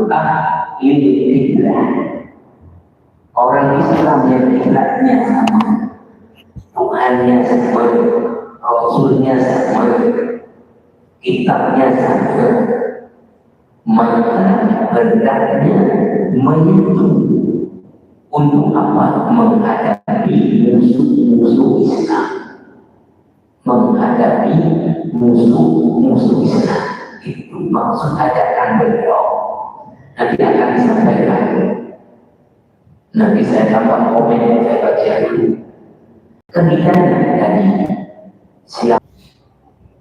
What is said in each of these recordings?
ahli qiblah. Orang Islam yang qiblatnya sama, Tuhannya sama, Rasulnya sama, kitabnya sama, maka hendaknya menyentuh untuk apa? Menghadapi musuh-musuh Islam, menghadapi musuh-musuh Islam. Itu maksud ajakan beliau. Nanti akan disampaikan. Nanti saya dapat komen yang saya baca dulu. Ketika tadi siap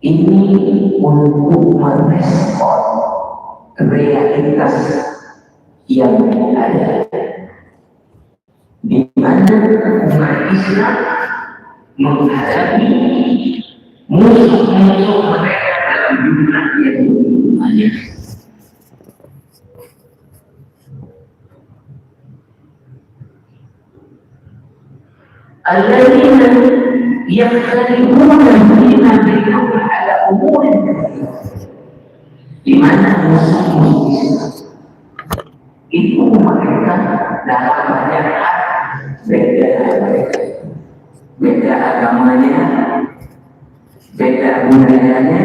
ini untuk merespon realitas yang ada, di mana umat Islam menghadapi musuh-musuh mereka dalam jumlah yang banyak. Alladzina yakhtalifuna fima bainahum ala umurin katsirah. Di mana musuh-musuh Islam itu mereka dalam banyak hal beda agamanya, beda budayanya,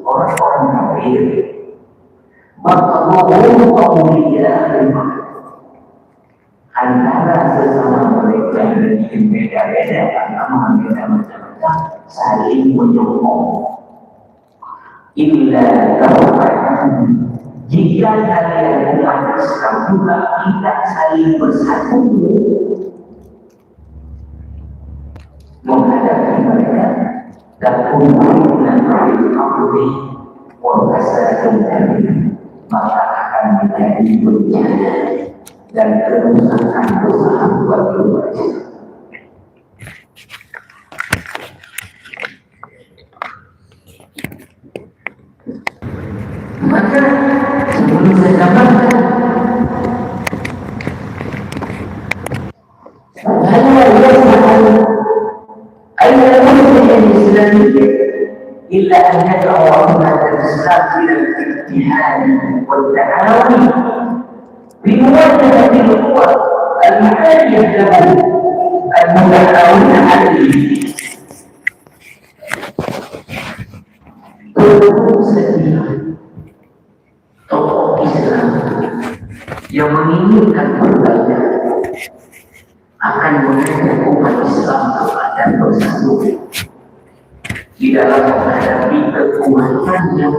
orang-orang kafir, maka antara sesama mereka yang beda-beda agama, beda macam-macam, saling menyokong. Illa tawafatan, jika kalian umat Islam juga tidak saling bersatu menghadapi mereka, dan umumnya dari organisasi kembali, maka akan menjadi bencana dan kerusakan usaha buat umat Islam. Maka sebelum saya tambahkan, إلا أن يدعو أمة الإسلام إلى الاتحاد والتعاون بمواجهة القوى المعادية له المتعاونة عليه bertemu sendiri tokoh Islam yang menginginkan perbaikan akan mengajak umat Islam kepada bersatu di dalam menghadapi kekuatan yang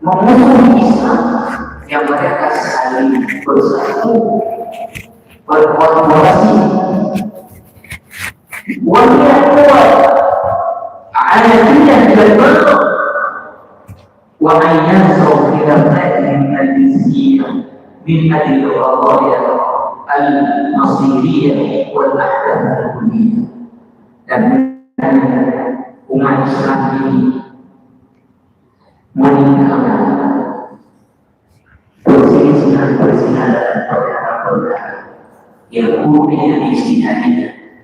memusuhi Islam yang mereka saling bersatu berkolaborasi wajah kuat alamiah dan bentuk ومن ينظر إلى الرأي من الجنسية من أجل القضايا المصيرية والأحكام الكلية dan umat Islam ini meninggalkan perselisihan dalam perkara-perkara yang kemudian diistihadinya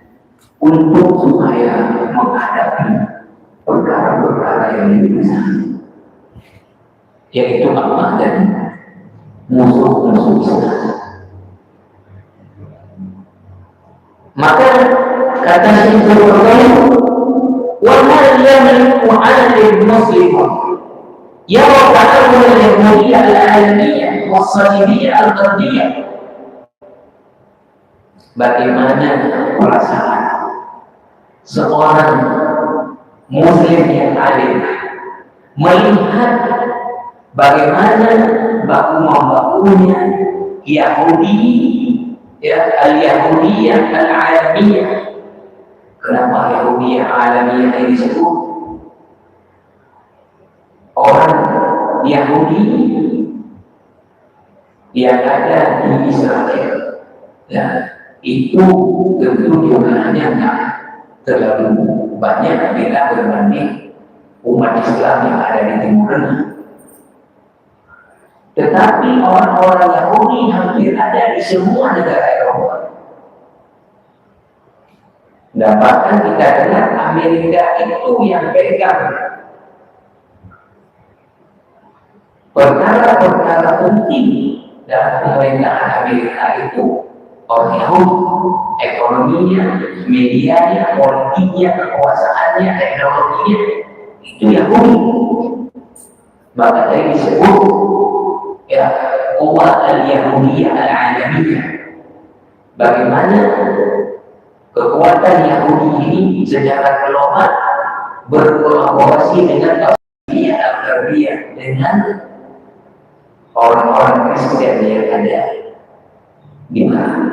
untuk supaya menghadapi perkara-perkara yang lebih besar, yaitu apa dan musuh-musuh Islam. Maka kata Syekh Al-Albani, wa hal yamliku 'alim muslimun yara ta'awul al-yahudiyyah al-'alamiyah was-salibiyah al-gharbiyah. Bagaimana perasaan seorang muslim yang alim melihat bagaimana baku-bakunya Yahudi, ya, al-Yahudiyah al-Alamiyah. Kenapa Yahudiyah al-Alamiyah ini disebut? Orang Yahudi yang ada di Israel, ya, itu tentu jumlahnya tidak terlalu banyak bila berbanding umat Islam yang ada di Timur Tengah. Tetapi orang-orang Yahudi hampir ada di semua negara Eropa. Bahkan kita dengar Amerika itu yang pegang perkara-perkara penting dalam pemerintahan Amerika itu orang Yahudi, ekonominya, medianya, politiknya, kekuasaannya, teknologinya itu Yahudi. Maka tadi disebut ya kuat al-Yahudiyah al-Alamiyah. Bagaimana kekuatan Yahudi ini secara global berkolaborasi dengan Yahudiyah al-Gharbiyah, dengan orang-orang Kristen yang ada di mana.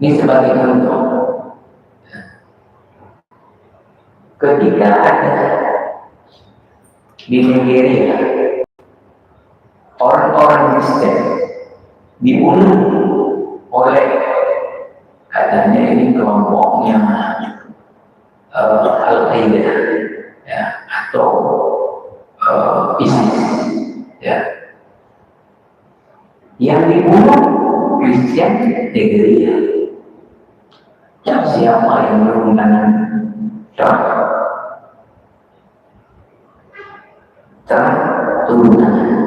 Ini sebagai contoh, ketika ada di Nigeria orang-orang Kristen dibunuh oleh, katanya ini kelompoknya Al-Qaeda, ya, atau ISIS, ya, yang dibunuh Kristen Nigeria. Siapa yang menggunakan turun tangan.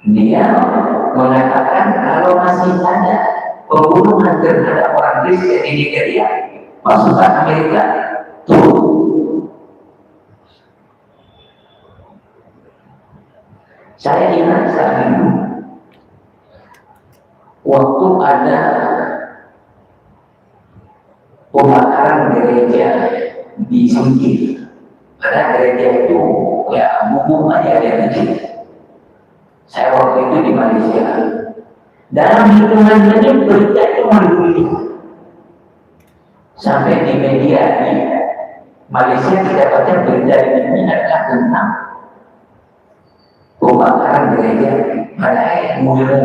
Dia mengatakan kalau masih ada pembunuhan terhadap orang Kristen di Nigeria, pasukan Amerika turun. Saya ingat saat itu waktu ada pembakaran gereja di Singkir. Karena gereja itu ya umum aja ada kecil. Saya waktu itu di Malaysia. Dalam hitungan menit berita itu mendunia. Sampai di media di Malaysia tidak baca berita ini adalah tentang pembakaran gereja pada Mulu.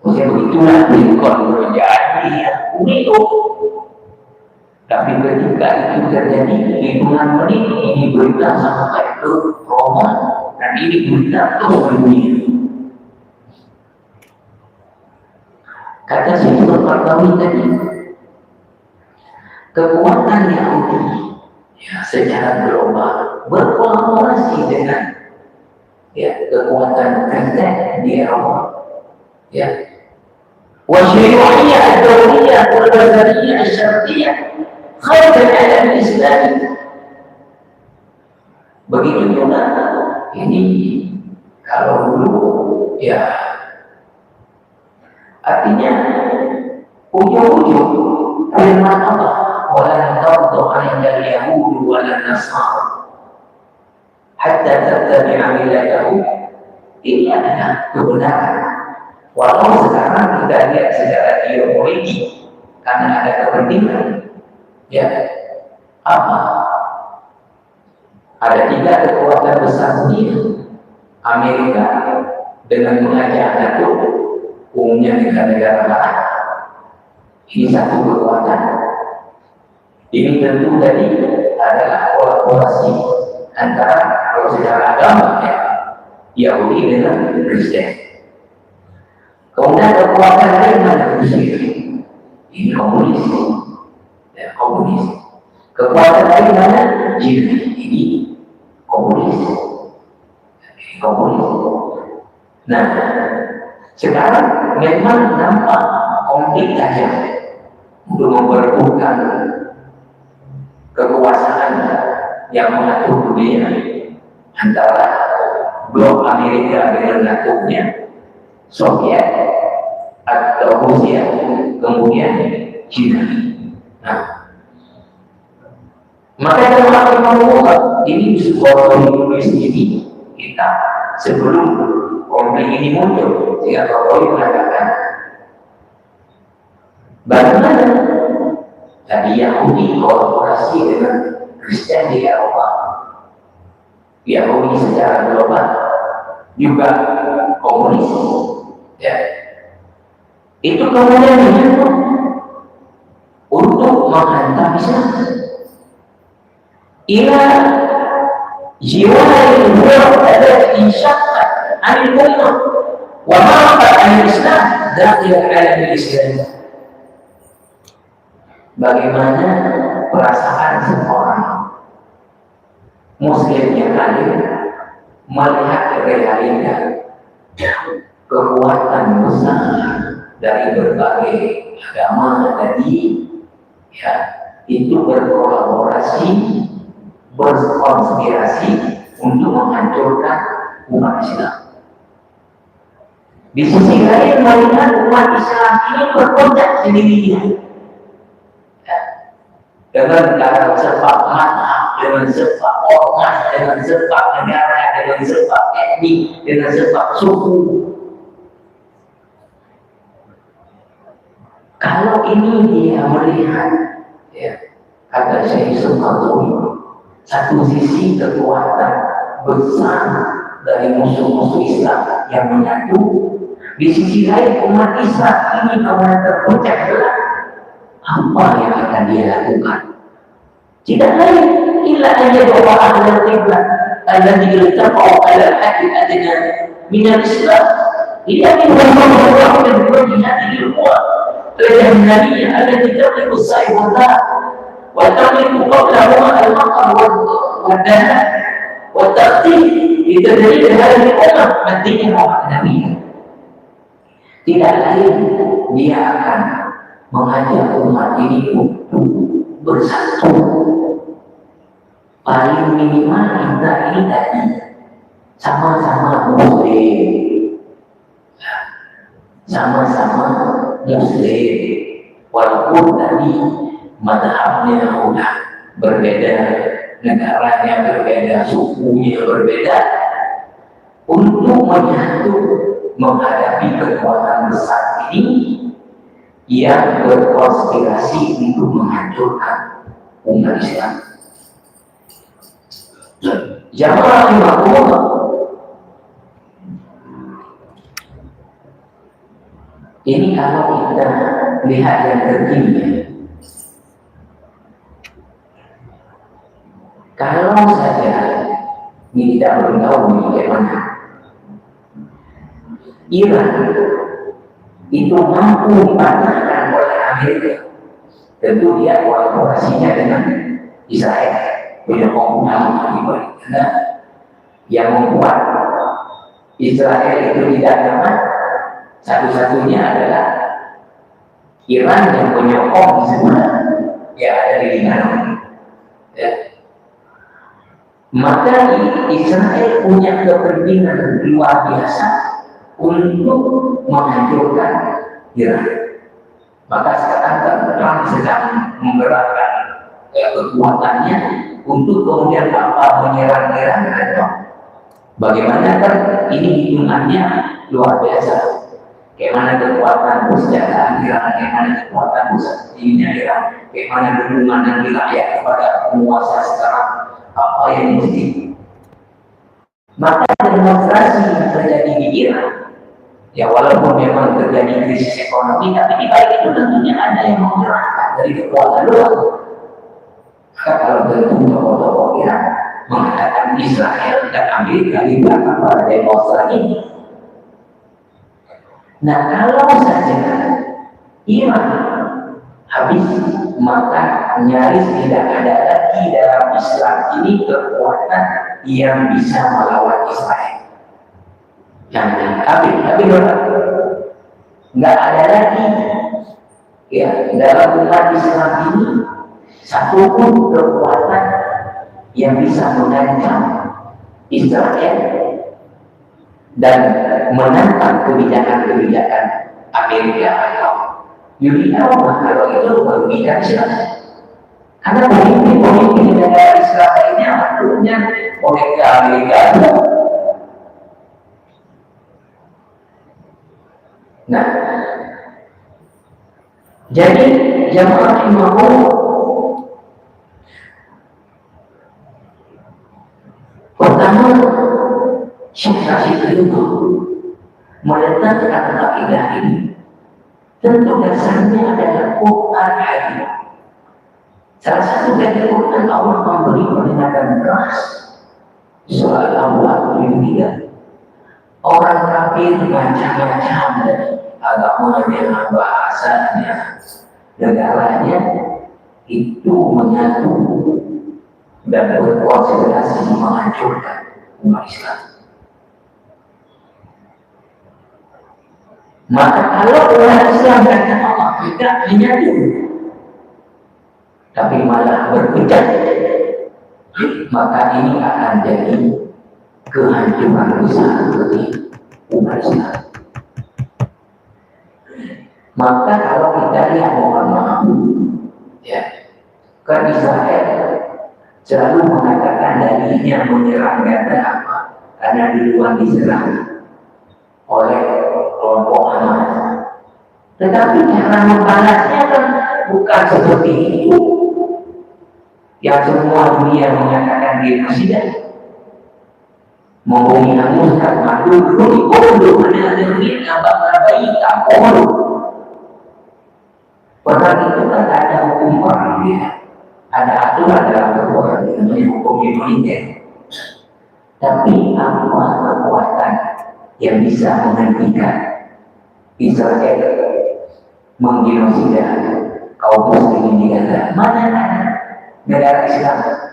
Maksudnya begitulah Lincoln berjadi itu. Tapi ketika itu terjadi hitungan menit, ini berita sampai ke Roma dan ini berita ke dunia. Kata Syekh Al-Albani tadi, kekuatan Yahudi ya, secara global berkolaborasi dengan ya, kekuatan Kristen di Eropa, ya. Wasyri'iyah ad-dawliyah wal-bazariyah asy-syarqiyyah kharij al-alam al-islami. Begitu juga ini kalau dulu, ya, artinya ujung-ujung firman Allah, walan tarda 'anil yahudi walan nasara hatta tattabi'a millatahum. Ini adalah kebenaran. Walau sekarang kita lihat secara geopolitik karena ada kepentingan, ya, apa? Ada 3 kekuatan besar dunia. Amerika dengan mengajak NATO, umumnya negara-negara lain. Ini satu kekuatan. Ini tentu tadi adalah kolaborasi antara, kalau secara agama, ya, Yahudi dengan Kristen. Kemudian kekuatan lain mana? Ini komunis, ya, komunis. Kekuatan lain mana? Ini komunis, ini komunis. Nah, sekarang memang nampak konflik saja untuk memperebutkan kekuasaan yang mengatur dunia antara blok Amerika dengan NATO-nya, Soviet atau Rusia, kemudian China. Nah, maka dalam Al-Quran ini sebuah tulis ini kita sebelum konflik ini muncul, sehingga Al-Quran mengatakan bagaimana tadi Yahudi kolaborasi dengan Kristen di Eropa, Yahudi secara global juga komunis, ya. Itu kemudian menyambut untuk menghantam Islam. Ila jiwal al-mulk alladhi insyaqqat 'anil ummah wa marqat 'anil Islam dakhil al-'alam al-islami. Bagaimana perasaan seorang muslim yang hadir melihat realita kekuatan besar dari berbagai agama tadi, ya, itu berkolaborasi, berkonspirasi untuk menghancurkan umat Islam. Di sisi lain melihat umat Islam ini berkocak sendirinya, ya, dengan cara sebab mazhab, dengan sebab ormas, dengan sebab negara, dengan sebab etnik, dengan sebab suku. Kalau ini dia melihat, ya, kata Syekh Sultan, satu sisi kekuatan besar dari musuh-musuh Islam yang menyatu, di sisi lain umat Islam ini akan terpecah belah. Apa yang akan dia lakukan? Tidak lain illa an yad'a ahlal qiblah alladhi iltaqau ala al-haqqi adna min al-Islam ila min huwa min hadhihi al-quwa al-jahmiyah allati tamliku as-sayf wal-nar wa tamliku qablahuma al-maqam wal-dana wa-taqdim litadrib hadhihi al-ummah madinah wa nabiyah. Tidak lain dia akan mengajak umat ini untuk bersatu. Paling minimal kita ini tadi sama-sama muslim, sama-sama muslim, walaupun tadi mazhabnya udah berbeda, negaranya berbeda, sukunya berbeda, untuk menyatu menghadapi kekuatan besar ini yang berkonspirasi untuk menghancurkan umat Islam. Jamaah rahimahullah, ini kalau kita lihat yang terkini, kalau saja ini tidak belum tahu bagaimana Iran itu mampu dipatahkan oleh Amerika, tentu dia kolaborasinya dengan Israel. Beda komponen karena yang membuat Israel itu tidak nyaman, satu-satunya adalah Iran yang menyokong Hizbullah yang ada di Lebanon. Ya. Maka Israel punya kepentingan luar biasa untuk menghancurkan Iran. Maka sekarang Trump sedang menggerakkan kekuatannya untuk kemudian menyerang Iran atau bagaimana kan ini hitungannya luar biasa. Bagaimana kekuatan persenjataan Iran, bagaimana kekuatan pusat Iran, bagaimana dukungan dan wilayah kepada penguasa sekarang apa yang mesti. Maka demonstrasi yang terjadi di Iran, ya walaupun memang terjadi krisis ekonomi, tapi di balik itu tentunya ada yang menggerakkan dari kekuatan luar. Maka kalau tentu tokoh-tokoh Iran mengatakan Israel dan Amerika di belakang pada demonstrasi ini. Nah kalau saja Iran habis, maka nyaris tidak ada lagi dalam Islam ini kekuatan yang bisa melawan Israel. Tapi nggak ada lagi ya dalam umat Islam ini satupun kekuatan yang bisa mengancam Israel dan menantang kebijakan-kebijakan Amerika atau dunia. Kalau itu merugikan Islam. Karena pemimpin negara Islam ini akhirnya oleh Amerika. Nah, jadi jamaah imamullah pertama Syekh Rashid itu meletakkan akidah ini tentu dasarnya adalah Quran hadis. Salah satu dari Quran Allah memberi peringatan keras soal Allah ini. Orang kafir macam-macam dari agamanya, bahasanya, negaranya itu menyatu dan berkonsentrasi menghancurkan umat Islam. Maka kalau umat Islam kata Allah tidak menyatu, tapi malah berpecah, maka ini akan jadi kehancuran besar bagi umat Islam. Maka kalau kita lihat mohon maaf, ya, kan Israel selalu mengatakan darinya menyerang karena apa? Karena duluan diserang oleh kelompok Hamas. Tetapi cara membalasnya kan bukan seperti itu. Yang semua dunia mengatakan genosida. Menghanguskan madu dulu dibunuh ada bayi kampung. Padahal itu kan ada hukum orang dia, ada aturan dalam perbuatan itu hukum militer. Tapi apa kekuatan yang bisa menghentikan Israel menggenosida kaum muslimin di Gaza? Mana ada negara Islam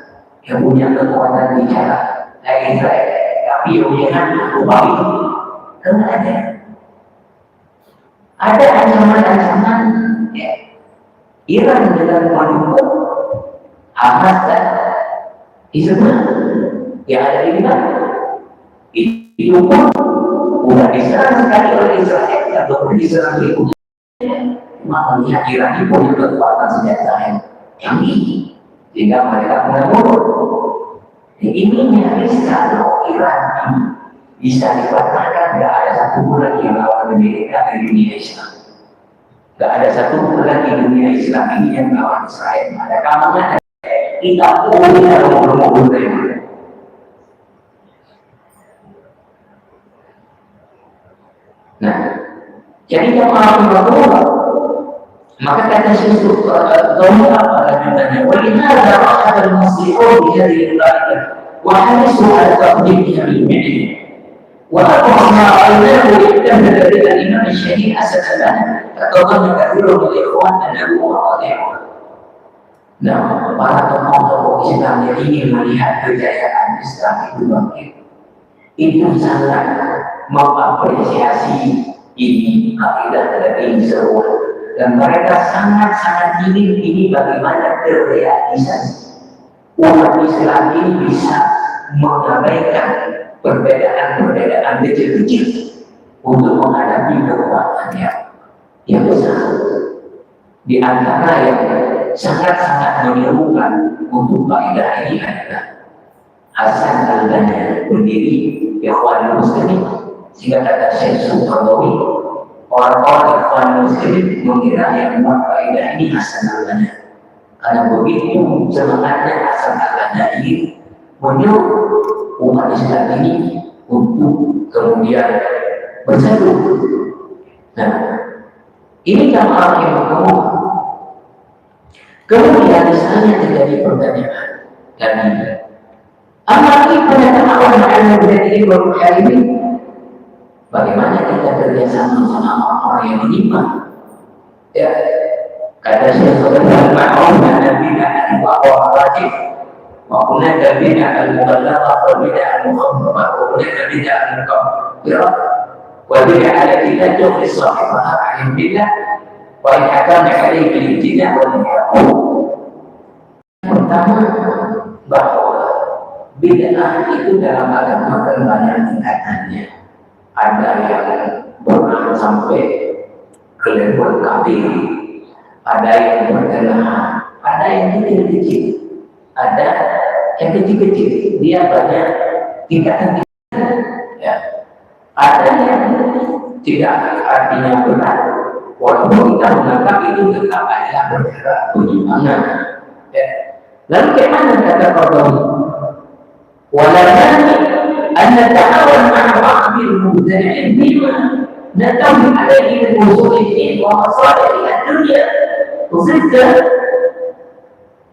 yang punya kekuatan bicara kayak Israel? Tapi jangan lupa itu, karena ada ancaman-ancaman ya. Iran dengan mendukung Hamas dan Hizbullah yang ada di mana? Itu pun sudah diserang sekali oleh Israel ataupun diserang berikutnya. Maka melihat Iran itu punya kekuatan senjata yang tinggi sehingga mereka mulai mundur. Ini nyaris kalau Iran bisa dipatahkan, tidak ada satu bulan yang melawan Amerika dari dunia Islam. Tidak ada satu bulan di dunia Islam ini yang melawan Israel. Ada kamunya kita punya mobil-mobil dari mana. Nah, jadi jamaah imamullah, maka kata Syekh Zahir apa lanjutannya? Walihada ra'ad al-muslimun bihadhihi al-ayat wa harisu ala taqdimiha bil-fi'l wa aqama aynahu ittahada bil imam al-syahid Hasan al-Banna atawalla kathirun min ikhwan an-nabu wa qadi'un. Nah, para tokoh-tokoh Islam yang ingin melihat kejayaan Islam itu bangkit, itu sangat mengapresiasi ini akidah dari seruan, dan mereka sangat-sangat ingin ini bagaimana terrealisasi. Umat Islam ini bisa mengabaikan perbedaan-perbedaan kecil-kecil untuk menghadapi kekuatannya yang besar. Di antara yang sangat-sangat menyerukan untuk kaidah ini adalah Hasan al-Banna, pendiri Ikhwanul Muslimin, sehingga kata Syekh Sultan, orang-orang Ikhwanul Muslimin mengira yang membuat kaidah ini Hasan al-Banna, karena begitu semangatnya Hasan al-Banna ini menyuruh umat Islam ini untuk kemudian bersatu. Nah, ini jamaah yang bertemu. Kemudian di sana terjadi pertanyaan dan apalagi pada awal yang menjadi baru hari ini, bagaimana kita kerjasama sama orang-orang yang menyimpang? Ya, kata Syekh Sulaiman Ma'ruf dan bid'ah al-wajib, wa hunaka bid'ah al-mughalladah wa bid'ah al-mukhaffafah wa hunaka bid'ah al-mukaffirah wa bid'ah allati la tughni sahibaha 'an billah wa in hakama 'alayhi bil-ibtida' wal ihram. Pertama, bahwa bid'ah itu dalam agama kan banyak tingkatannya. Ada yang berat sampai ke level kafir, ada yang pertengahan, ada yang kecil-kecil, ada yang kecil-kecil. Dia banyak tingkatan-tingkatan. Ya. Ada yang tidak artinya berat, walaupun kita menganggap itu tetap adalah perkara penyimpangan. Ya. Lalu bagaimana kata Qadawi? Waladani an nata'awan ma'a ba'dil mubtadi'in bima natawi alaihi min usulih wa masalih ad-dunya zidda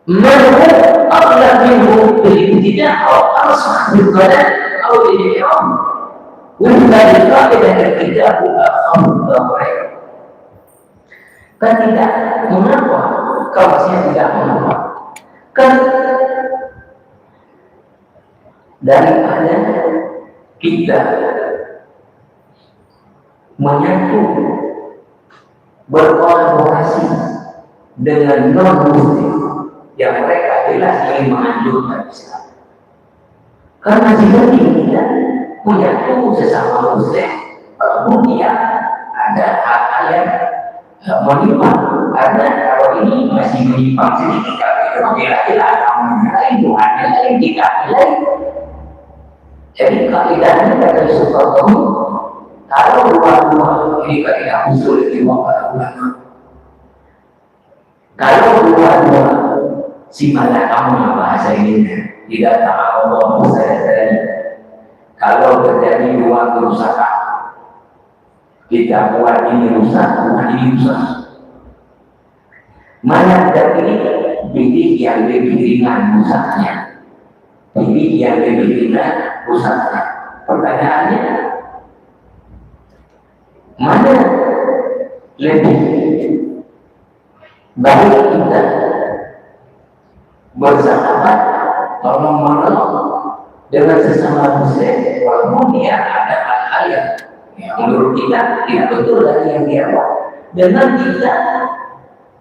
man huwa aqlaq minhu bil-ibtida' aw arsah bil-qalal aw bil-ihram wa dhalika ila al-kitab al-khamr. Kan tidak mengapa kausnya tidak mengapa, kan daripada kita menyatu berkolaborasi dengan non-muslim yang mereka jelas ingin menganjurkan Islam, karena jika kita menyatu sesama muslim, walaupun dia ada hal yang menyimpang, karena kalau ini masih menyimpang sedikit, kita jelas-jelas namanya lain, Tuhannya lain, kita lain. Jadi kaidahnya kata Sultan, kalau dua-dua ini kaidah usul di para ulama, kalau dua-dua si malakam bahasa ini tidak tahu Allah tadi, kalau terjadi dua kerusakan, kita buat ini rusak, bukan ini rusak, mana dari bidik yang lebih ringan rusaknya, bidik yang lebih ringan rusaknya. Pertanyaannya, mana lebih baik kita bersahabat tolong-menolong dengan sesama muslim, walaupun dia ada hal-hal yang menurut kita tidak betul dari yang dia buat, dengan kita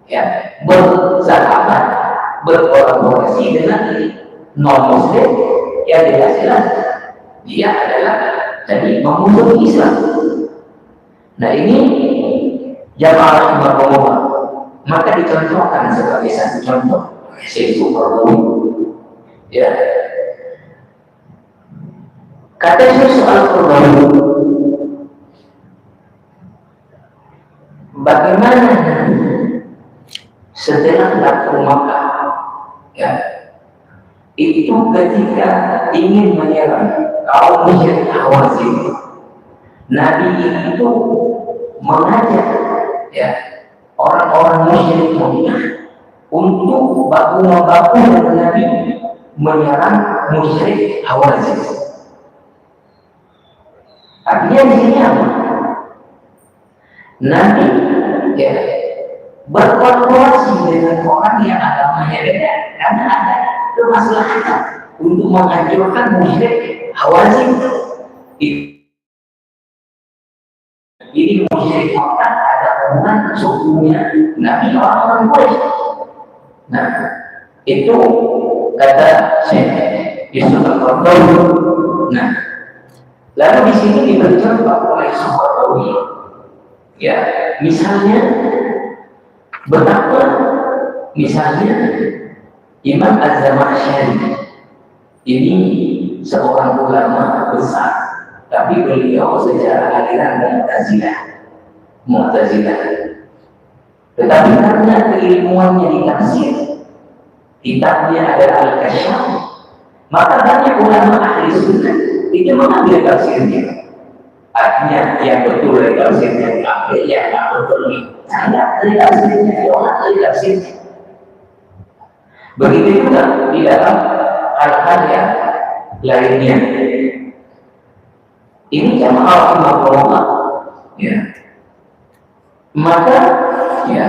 ya bersahabat berkolaborasi dengan non-muslim yang jelas-jelas dia adalah tadi memusuhi Islam. Nah, ini jamaah berkumpulan, maka dicontohkan sebagai satu contoh Syekh Sultan. Ya, kata Syekh Sultan, bagaimana setelah datang Makkah, ya, itu ketika ingin menyerang kaum musyrik Hawazin, Nabi itu mengajak ya orang-orang musyrik Madinah untuk baku-baku dengan Nabi menyerang musyrik Hawazin. Artinya di sini apa? Nabi ya berkolaborasi dengan orang yang agamanya beda, karena ada kemaslahatan untuk menghancurkan musyrik Hawazin. Ini musyrik Mekah ada hubungan sukunya Nabi orang-orang Quraisy. Nah, itu kata Syekh Yusuf Al-Qaradawi. Nah, lalu di sini diberi contoh oleh Al-Qaradawi. Ya, misalnya betapa misalnya Imam Az-Zamakhsyari ini seorang ulama besar, tapi beliau secara aliran Mu'tazilah. Tetapi karena keilmuannya di tafsir, kitabnya adalah Al-Kasyaf, maka banyak ulama ahli sunnah itu mengambil tafsirnya. Artinya yang betul dari tafsirnya diambil, yang tak betul saya dari tafsirnya, orang dari tafsirnya. Begitu juga di dalam hal-hal yang lainnya. Ini jamaah rahimahullah, ya. Maka ya,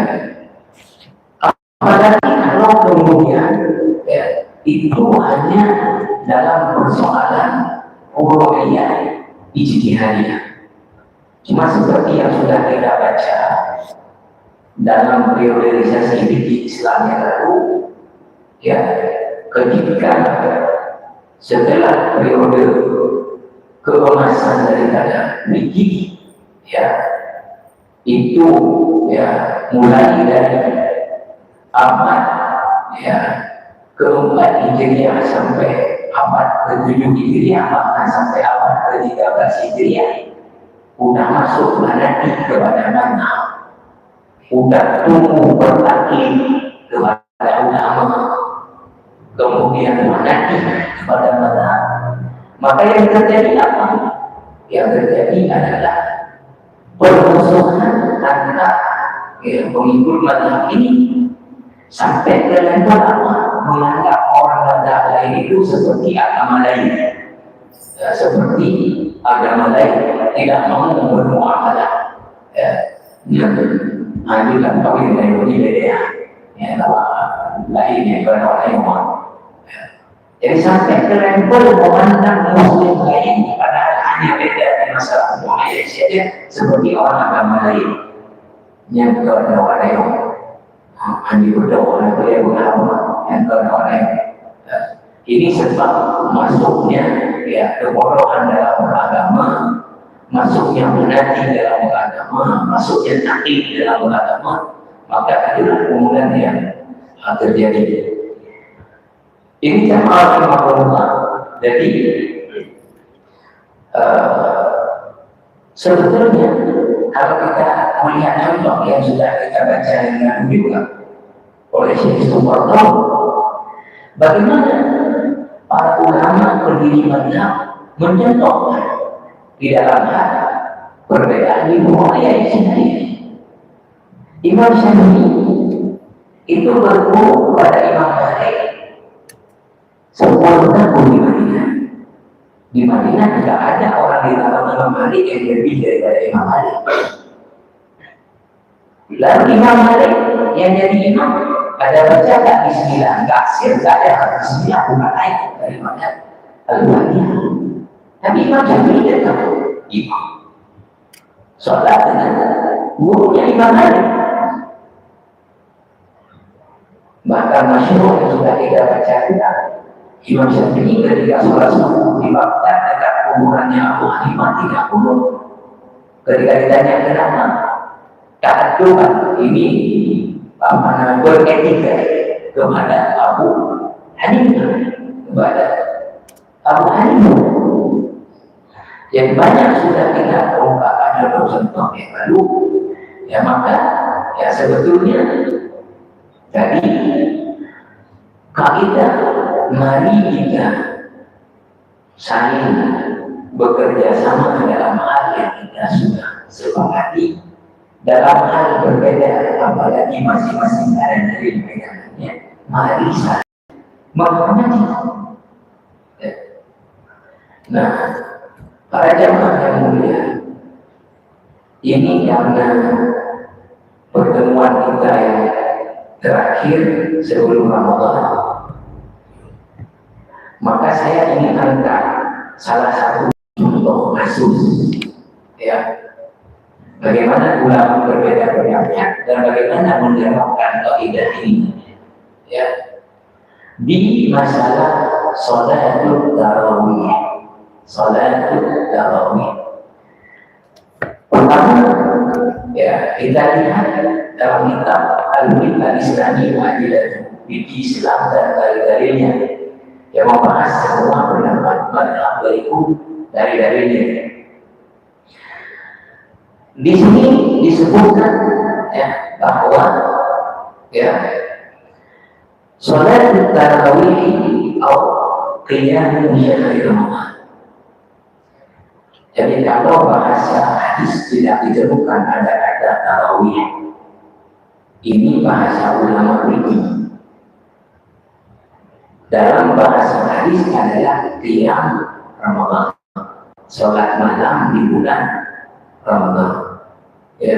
apalagi kalau kemudian ya, itu hanya dalam persoalan uluhiyah ijtihadiyah. Cuma seperti yang sudah kita baca dalam priorisasi fikih Islam yang lalu, ya, ketika setelah periode keemasan daripada fikih, ya, itu ya mulai dari abad ya keempat Hijriah sampai abad ke-7 Hijriah, bahkan sampai abad ke-13 Hijriah, udah masuk manati kepada mana, udah tumbuh bertaklid kepada ulama, kemudian manati kepada mana. Maka yang terjadi apa? Yang terjadi adalah permusuhan antara pengikut mazhab ini sampai ke level apa? Menganggap orang mazhab lain itu seperti agama lain, ya, seperti agama lain, tidak mau bermuamalah. Juga kawin dari beda ya, lainnya orang lain. Jadi sampai ke level memandang muslim lain padahal hanya beda di masalah muamalah saja, seperti orang agama lain. Yang kedua lain, hanya berdoa boleh berdoa. Yang kedua lain, ini sebab masuknya ya keborohan dalam beragama, masuknya menanti dalam beragama, masuknya taklid dalam beragama, maka itulah kemudian yang terjadi. Ini jamaah rahimahullah. Jadi sebetulnya kalau kita melihat contoh yang sudah kita baca dengan juga oleh Syekh Suparno, bagaimana para ulama pendiri mazhab mencontohkan di dalam hal perbedaan di muamalah sendiri. Imam Syafi'i itu berguru kepada Imam Malik 10 tahun di Madinah. Di Madinah tidak ada orang di dalam Imam Malik yang lebih daripada Imam Malik. Lalu Imam Malik yang jadi imam ada baca tak Bismillah, enggak sir, enggak ada Bismillah, bukan ayat dari mana Al-Fatihah. Tapi Imam Syafi'i tetap imam. Sholat dengan gurunya Imam Malik. Bahkan masyhur yang sudah kita baca kita, Imam Syafi'i ketika sholat subuh di Baghdad dekat kuburannya Abu Hanifah 30. Ketika ditanya kenapa, ta'adduban ini apa namanya beretika kepada Abu Hanifah, kepada Abu Hanifah. Yang banyak sudah kita ungkapkan dalam contoh yang lalu, ya maka ya sebetulnya tadi kaidah mari kita saling bekerja sama dalam hal yang kita sudah sepakati, dalam hal berbeda apalagi masing-masing ada dari pegangannya, mari saling menghormati. Nah, para jamaah yang mulia, ini karena pertemuan kita yang terakhir sebelum Ramadan, maka saya ingin angkat salah satu contoh kasus, ya, Bagaimana ulama berbeda pendapat dan bagaimana menerapkan kaidah ini, ya, di masalah sholatul tarawih. Sholatul tarawih. Pertama, ya, kita lihat dalam kitab Al-Fiqh Islami Adilah di Islam dan dalil-dalilnya yang membahas semua pendapat mazhab berikut dari dalilnya. Di sini disebutkan, ya, bahwa, ya, sholat tarawih atau qiyam syahri Ramadan. Jadi kalau bahasa hadis tidak ditemukan ada kata tarawih, ini bahasa ulama fikih. Dalam bahasa hadis adalah qiyam Ramadan, sholat malam di bulan Ramadan. Ya.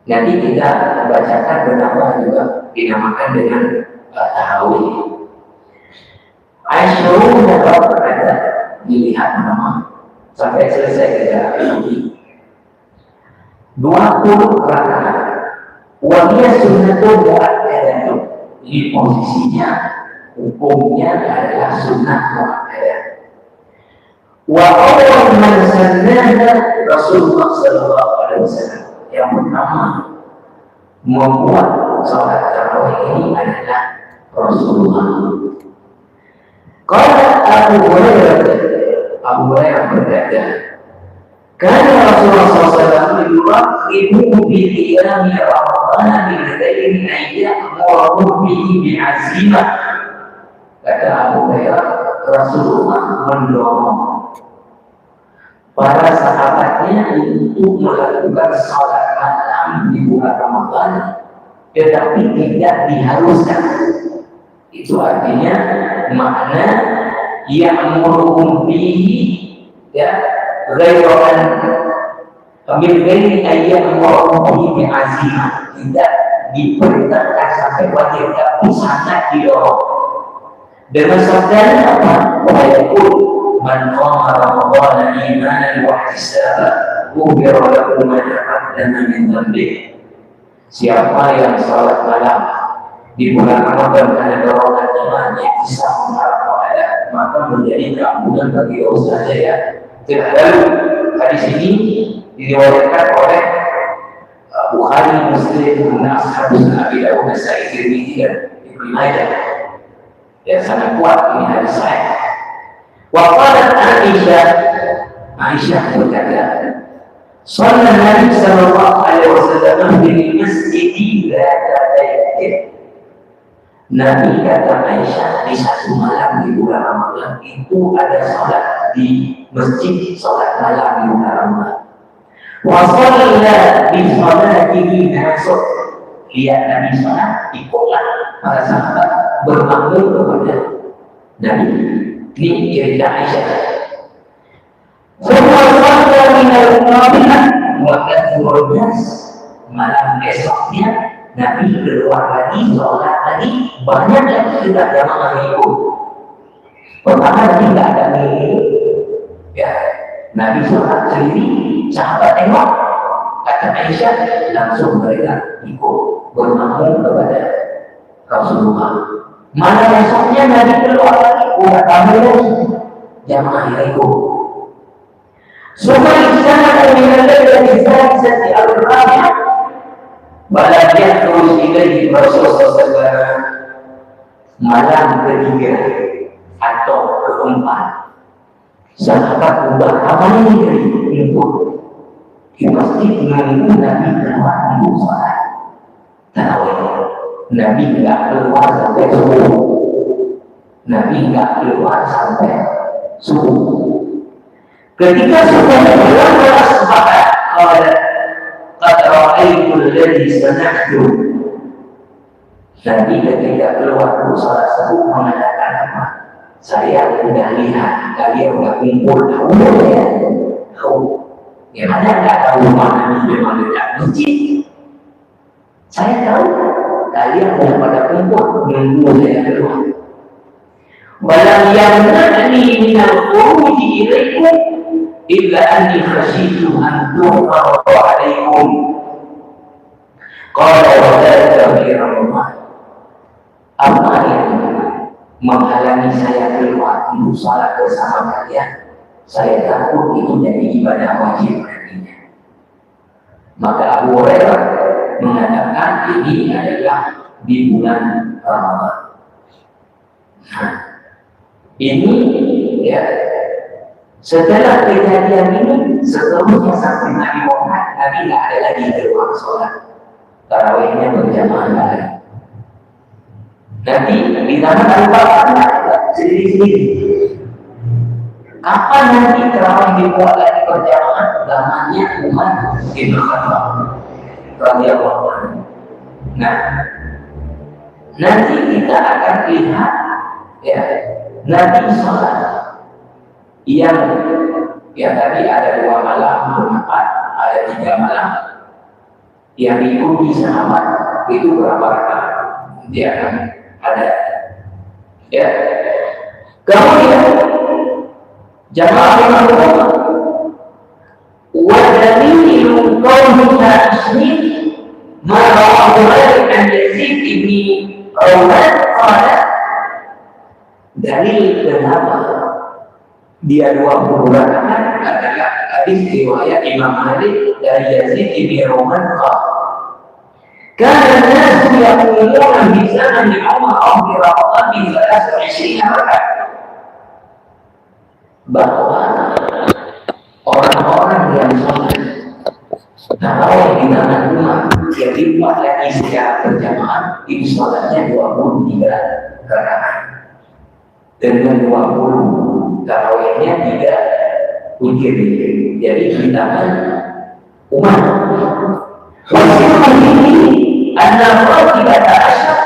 Nanti kita bacakan beberapa juga dinamakan dengan tarawih. Aisyah dapat berkata, dilihat nama sampai selesai kita ikuti 20 rakaat. Wahia sunnatun mu'akkadatun. Ini posisinya, hukumnya adalah sunnah mu'akkadah. Wa awal man sannaha Rasulullah sallallahu alaihi wasallam. Yang pertama membuat salat tarawih ini adalah Rasulullah. Qala Abu Hurairah berkata, karena Rasulullah SAW yuraqibu bi qiyami Ramadan min ghairi an ya'muru bihi bi'azimah. Kata Abu Hurairah, Rasulullah mendorong para sahabatnya untuk melakukan salat malam di bulan Ramadan, tetapi tidak diharuskan. Itu artinya makna ya'muru bihi, ya, ghairan min ghairi ayyamuru bihi bi'azimah. Tidak diperintahkan sampai wajib, tapi sangat didorong. Dengan sabdanya apa? Wa yaqul man qama Ramadan imanan wa ihtisaban ghufira lahu ma taqaddama min dhanbihi. Siapa yang salat malam di bulan Ramadan karena dorongan iman yang bisa mengharap kepada, maka menjadi keampunan bagi dosanya, ya. Lalu hadis ini diriwayatkan oleh Bukhari, Muslim, Ashabus Nabi Dawud, Nasa'i, Tirmidzi dan Ibnu Majah. Ya, sangat kuat ini hadis saya. Wa qalat Aisyah berkata, "Shalla Nabi sallallahu alaihi wasallam di masjid dzata baitin." Nabi, kata Aisyah, di satu malam di bulan Ramadan itu ada salat di masjid, salat malam di bulan Ramadan. Wa shalla bi salatihi nasr. Lihat Nabi salat, ikutlah para sahabat bermakmum kepada Nabi. Ini cerita Aisyah. Semua sahabat minal mu'minat wa kadzurunas. Malam esoknya Nabi keluar lagi, sholat lagi, banyak lagi tidak jamaah mengikut. Pertama Nabi tidak ada mengikut, ya. Nabi sholat sendiri, sahabat tengok, kata Aisyah, langsung mereka ikut bermakmum kepada Rasulullah. Malam esoknya Nabi keluar lagi, udah tamu jamaah ikut. Semua di sana dengan dari sisi al-Rabi'ah. Baladiah terus ilaihi Rasulullah malam ketiga atau keempat. Sahabat ubah amal ini untuk di masjid menunggu Nabi keluar untuk sholat tarawih. Nabi enggak keluar sampai subuh. Nabi enggak keluar sampai subuh. Ketika sudah keluar adalah sepakat kalau qad ra'aitul ladzi sana'tu. Nabi ketika keluar untuk sholat subuh mengatakan apa? Saya sudah lihat kalian sudah kumpul, tahu ya? Tahu. Gimana nggak tahu mana memang dekat masjid? Saya tahu kalian mau pada kumpul menunggu saya keluar. Walam yamna'ni minal khuruji ilaikum illa anni khasyitu an tu'mara alaikum. Qala wa dzalika fi Ramadan. Apa yang menghalangi saya keluar untuk salat bersama kalian? Saya takut itu jadi ibadah wajib baginya. Maka Abu Hurairah mengatakan ini adalah di bulan Ramadan. Nah, ini ya, setelah kejadian ini seterusnya sampai Nabi Muhammad, Nabi tidak ada lagi keluar sholat tarawihnya berjamaah lagi. Nanti di zaman Abu Bakar sendiri-sendiri. Kapan nanti tarawih dibuat lagi berjamaah? Zamannya Umar bin Khattab radhiyallahu anhu. Nah, nanti kita akan lihat ya, Nabi sholat yang tadi ada 2 malam, 4, ada 3 malam yang diikuti sahabat itu berapa rakaat dia akan ada ya. Kemudian jamaah Imam Muhammad wa dalilu qawlina ismi ma rawahu an Yazid ibn Rawhan qala, dalil kenapa dia 20 rakaat adalah hadis riwayat Imam Malik dari Yazid ibn Rawhan qala, kana an-nasu yaquluna bi zamani Umar bi Ramadan bi 23 rakaat, bahwa orang-orang yang sholat tarawih di zaman Umar yang dibuat lagi secara berjamaah itu sholatnya 23 rakaat dengan 20 tarawihnya 3 witir. Jadi di zaman Umar wasilah ini adalah tidak asal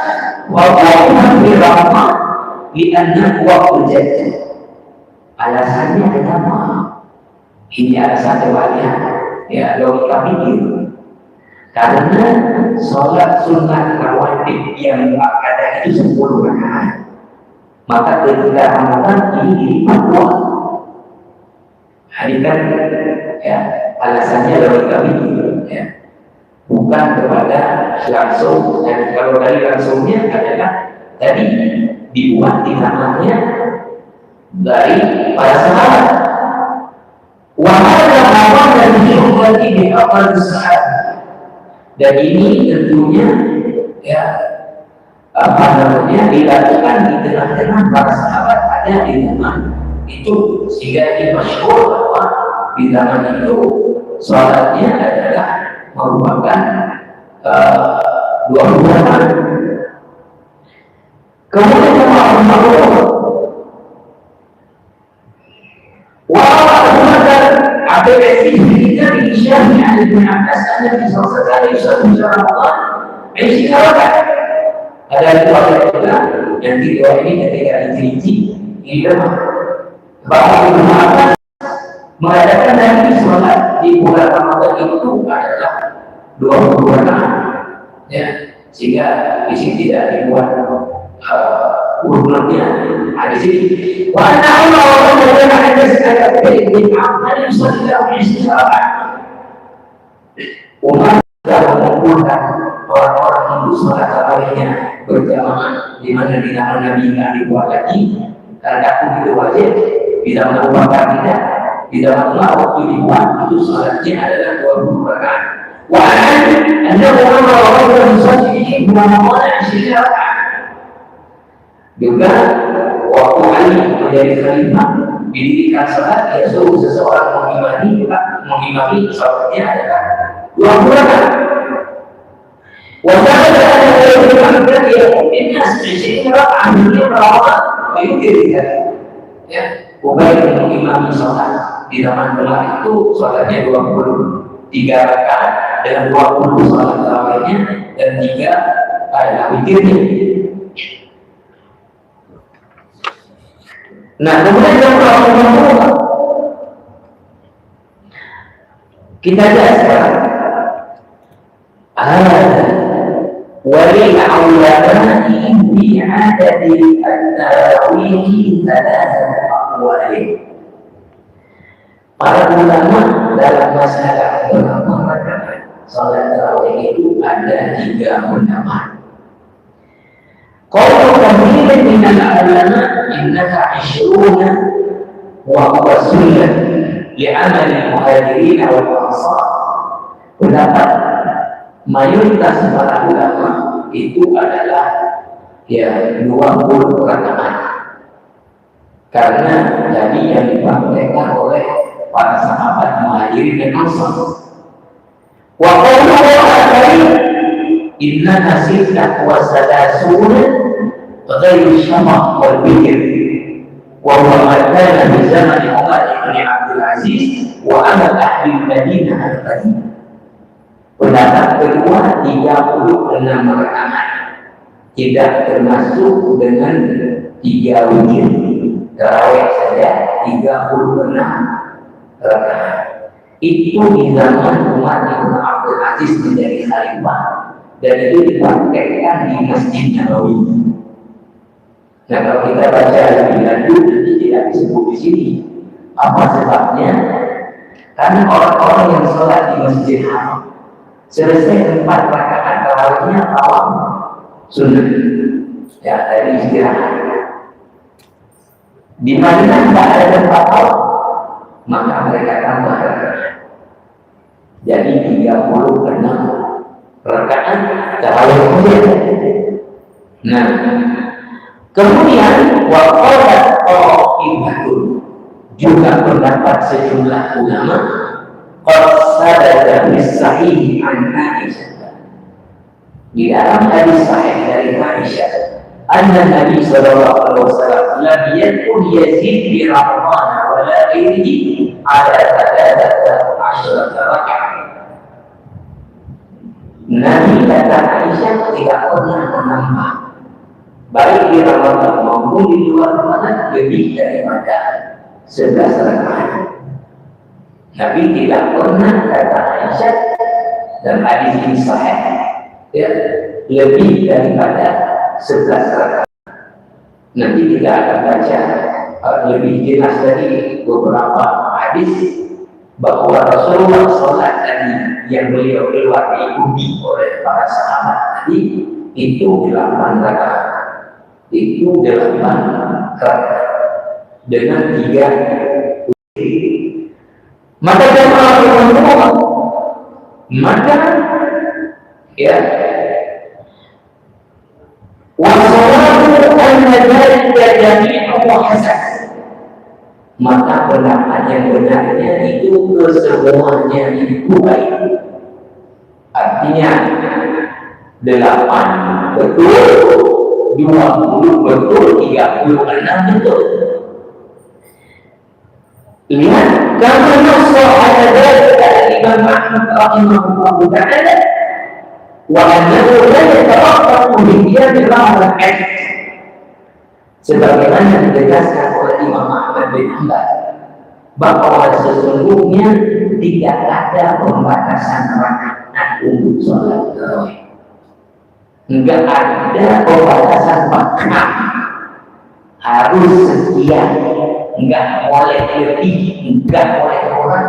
waqa'un bi Ramadan li'anna waqtul jadid. Alasannya kenapa? Ini alasan terbalik ya, logika pikir. Karena sholat sunat rawatib yang ada itu 10 rakaat, maka ketika Ramadan ini dilipat 2. Ini kan ya, alasannya logika pikir ya, bukan kepada langsung. Dan kalau dari langsungnya adalah tadi dibuat di tangannya dari para sahabat. Wahada awal dan diubati di awal saat. Dan ini tentunya ya dilakukan di tengah-tengah para sahabat, ada di zaman itu, sehingga ini masyhur bahwa di zaman itu sholatnya adalah merupakan 20 rakaat. Kemudian ada kita diisyari ada Ibn Abbas Nabi SAW di Ramadan ada riwayat juga yang riwayat ini ketika diteliti ini lemah, bahwa Ibn Abbas mengatakan Nabi sholat di bulan Ramadan itu adalah 20 rakaat ya, sehingga di sini tidak dibuat urutnya. Di sini wa anna Allah ada sekali bin amal sallallahu alaihi wasallam. Umar sudah mengumpulkan orang-orang untuk sholat tarawihnya berjamaah, di mana di zaman Nabi tidak dibuat lagi karena itu wajib. Di zaman Abu Bakar tidak, di zaman Umar waktu dibuat itu sholatnya adalah 20 rakaat. Wa anna Allah yusalli bi Ramadan 20 rakaat. Juga waktu Ali menjadi khalifah didirikan salat, dia suruh seseorang mengimami salatnya adalah 20 rakaat. Wajah ada yang dia mungkin asli rakaat dia Ramadan itu dirikan ya, bukan mengimami salat di zaman Umar itu salatnya 23 rakaat dengan 20 salat tarawihnya dan 3 adalah witirnya. Nah, kemudian yang kedua kita lihat sekarang walil awlamani bi adadi at-tarawih 3 aqwali. Para ulama dalam masalah berapa rakaat salat tarawih itu ada 3 pendapat. Qala katsirun minal ulama innaha 20 wa huwa sunnah li'amal al-muhajirin wal ansar. Pendapat mayoritas para ulama itu adalah 20 rakaat. Karena tadi yang dipraktekkan oleh para sahabat muhajirin dan ansar. Wa qawluhu al-karim inna nasibna wa salasuna ghairu syama' wal bikr wa huwa kana bi zaman Umar bin Abdul Aziz wa ana ahli Madinah al-Qadim. Pendapat kedua 36 rakaat tidak termasuk dengan 3 witir. Tarawih saja 36 rakaat. Itu di zaman Umar bin Abdul Aziz menjadi khalifah dan itu dipraktekkan di Masjid Nabawi. Nah, kalau kita baca lebih lanjut nanti tidak disebut di sini. Apa sebabnya? Karena orang-orang yang sholat di Masjid Haram selesai 4 rakaat tarawihnya awam sunnah. Ya, dari istirahat. Di Madinah tidak ada tempat awam, maka mereka tambah rakaat. Jadi 36 rakaat tarawih kemudian. Nah, kemudian waqalat qa'imatun juga pendapat sejumlah ulama qad sadada bis sahih an Aisyah. Di dalam hadis sahih dari Aisyah, anna Nabi sallallahu alaihi wasallam lam yakun yazid bi Ramadan wa la ghairihi ala 13 rakaat. Nabi kata Aisyah tidak pernah menambah baik di Ramadan maupun di luar Ramadan lebih daripada 11 rakaat. Nabi tidak pernah kata Aisyah dan hadis ini sahih ya, lebih daripada 11 rakaat. Nanti kita akan baca lebih jelas dari beberapa hadis bahwa Rasulullah sholat tadi yang beliau keluar diikuti oleh para sahabat tadi itu 8 rakaat. Itu 8 rakaat dengan 3 witir. Maka jemaah teman-teman, maka ya wasalatu anna dzalika jami'u hasan. Maka pendapat yang benarnya itu kesemuanya itu baik. Artinya 8 betul, 20 betul, 36 betul. Lihat, kama nassa ala dzalika Imam Ahmad rahimahullah ta'ala wa annahu la yataraqqaqu bi qiyam al-rakaat. Sebagaimana ditegaskan oleh Imam Ahmad bin Hanbal bahwa sesungguhnya tidak ada pembatasan rakaat untuk sholat tarawih. Enggak ada pembatasan rakaat harus sekian, enggak boleh lebih, enggak boleh kurang,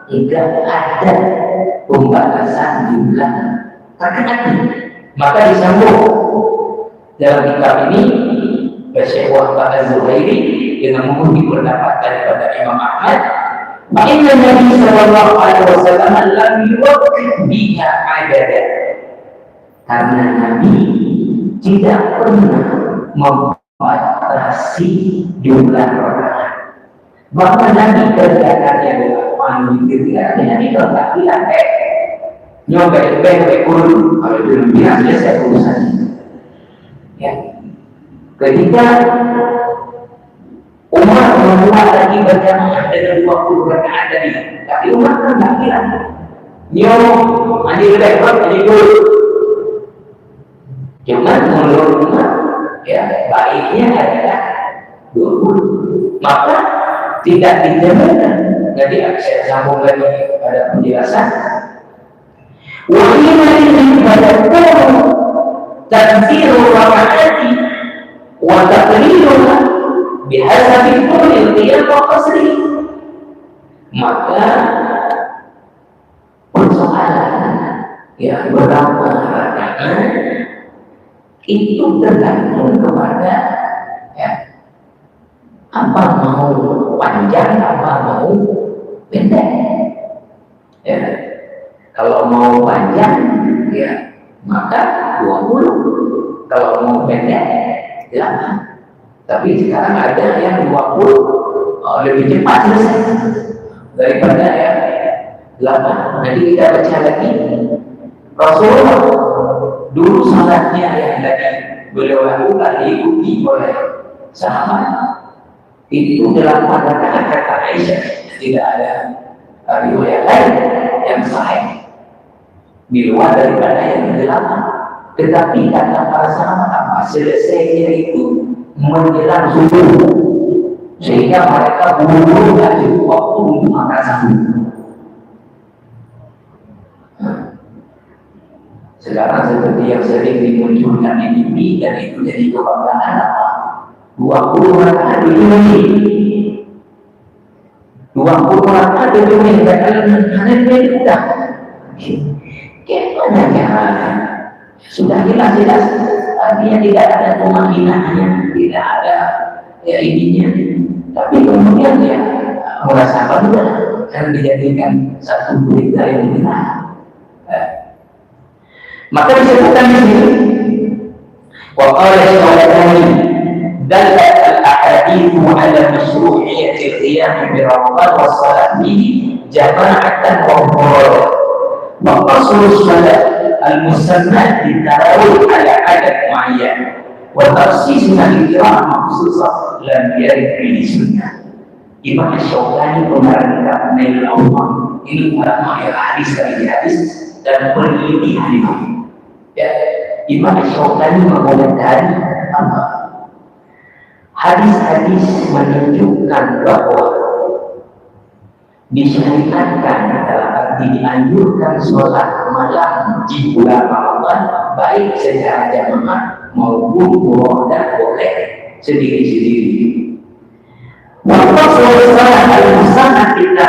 enggak ada pembatasan jumlah rakaat. Maka disambung dalam kitab ini Syekh Wahbah Az-Zuhairi dengan memenuhi pendapat daripada Imam Ahmad, "Inna Nabi sallallahu alaihi wasallam lam yuwaqqi biha adada." Karena Nabi tidak pernah membatasi jumlah rakaat. Bahkan Nabi kerjakannya dengan panggil Nabi kalau tak bilang nyobek kurun kalau belum biasa saya urusan. Ya. Ketika Umar membuat lagi berjamaah dengan 20 rakaat tadi, tapi Umar kan tak bilang nyom, ini lekor, ini dulu. Cuma menurut Umar, ya baiknya adalah 20. Maka tidak dijabarkan. Jadi saya sambung lagi pada penjelasan. Wahina ini pada kaum tanfiru rakaati wa taqliluha bihasabi kulli qiyam wa qasri. Maka persoalan ya berapa rakaat itu tergantung kepada ya, apa mau panjang, apa mau pendek. Ya. Kalau mau panjang ya maka 20, kalau mau pendek 8. Tapi sekarang ada yang 20 lebih cepat selesai daripada ya 8. Nanti kita baca lagi Rasulullah dulu salatnya yang tadi beliau lakukan diikuti oleh sahabat itu 8 rakaat kata Aisyah. Tidak ada riwayat lain yang sahih di luar daripada yang 8. Tetapi kata para sahabat apa? Selesainya itu menjelang subuh, sehingga mereka buru-buru dan cukup waktu untuk makan sahur. Sekarang seperti yang sering dimunculkan di TV dan itu jadi kebanggaan apa? 20 rakaat di menit. 20 rakaat di menit dan hanya sudah. Bagaimana sudah jelas-jelas artinya tidak ada pemaknaannya, tidak ada ya ininya. Tapi kemudian ya merasa bangga dan dijadikan satu berita yang benar. Maka disebutkan di sini waqala syawakani dallat al-ahadithu ala masyru'iyyati al-qiyam bi Ramadan wa salat bihi jama'atan wa mufradan wa qasru salat al-musammat bi tarawih ala adad muayyan wa tafsisna al-qira'ah makhsusah lam yarid fi sunnah. Imam Syawakani menerangkan Nail Allah ini ulama yang hadis dari hadis dan peneliti hadis. Ya, Imam Syawakani mengomentari apa? Hadis-hadis menunjukkan bahwa disyariatkan dalam arti dianjurkan sholat malam di bulan Ramadan baik secara jamaah maupun mufrad boleh sendiri-sendiri. Maka sholat al-musanna kita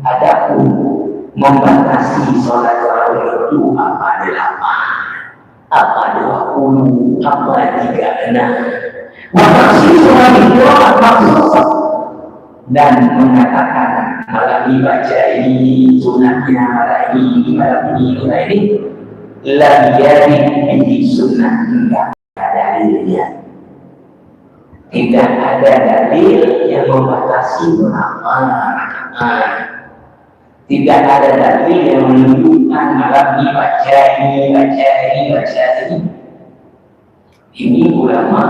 adapun membatasi sholat tarawih itu apa 8, apa 20, apa 36. Maka sholat itu maksud dan mengatakan malam ini baca ini sunatnya malam ini la yari di sunnah tidak ada dalilnya. Tidak ada dalil yang membatasi berapa rakaat. Tidak ada dalil yang menunjukkan malam ini baca ini. Ini ulama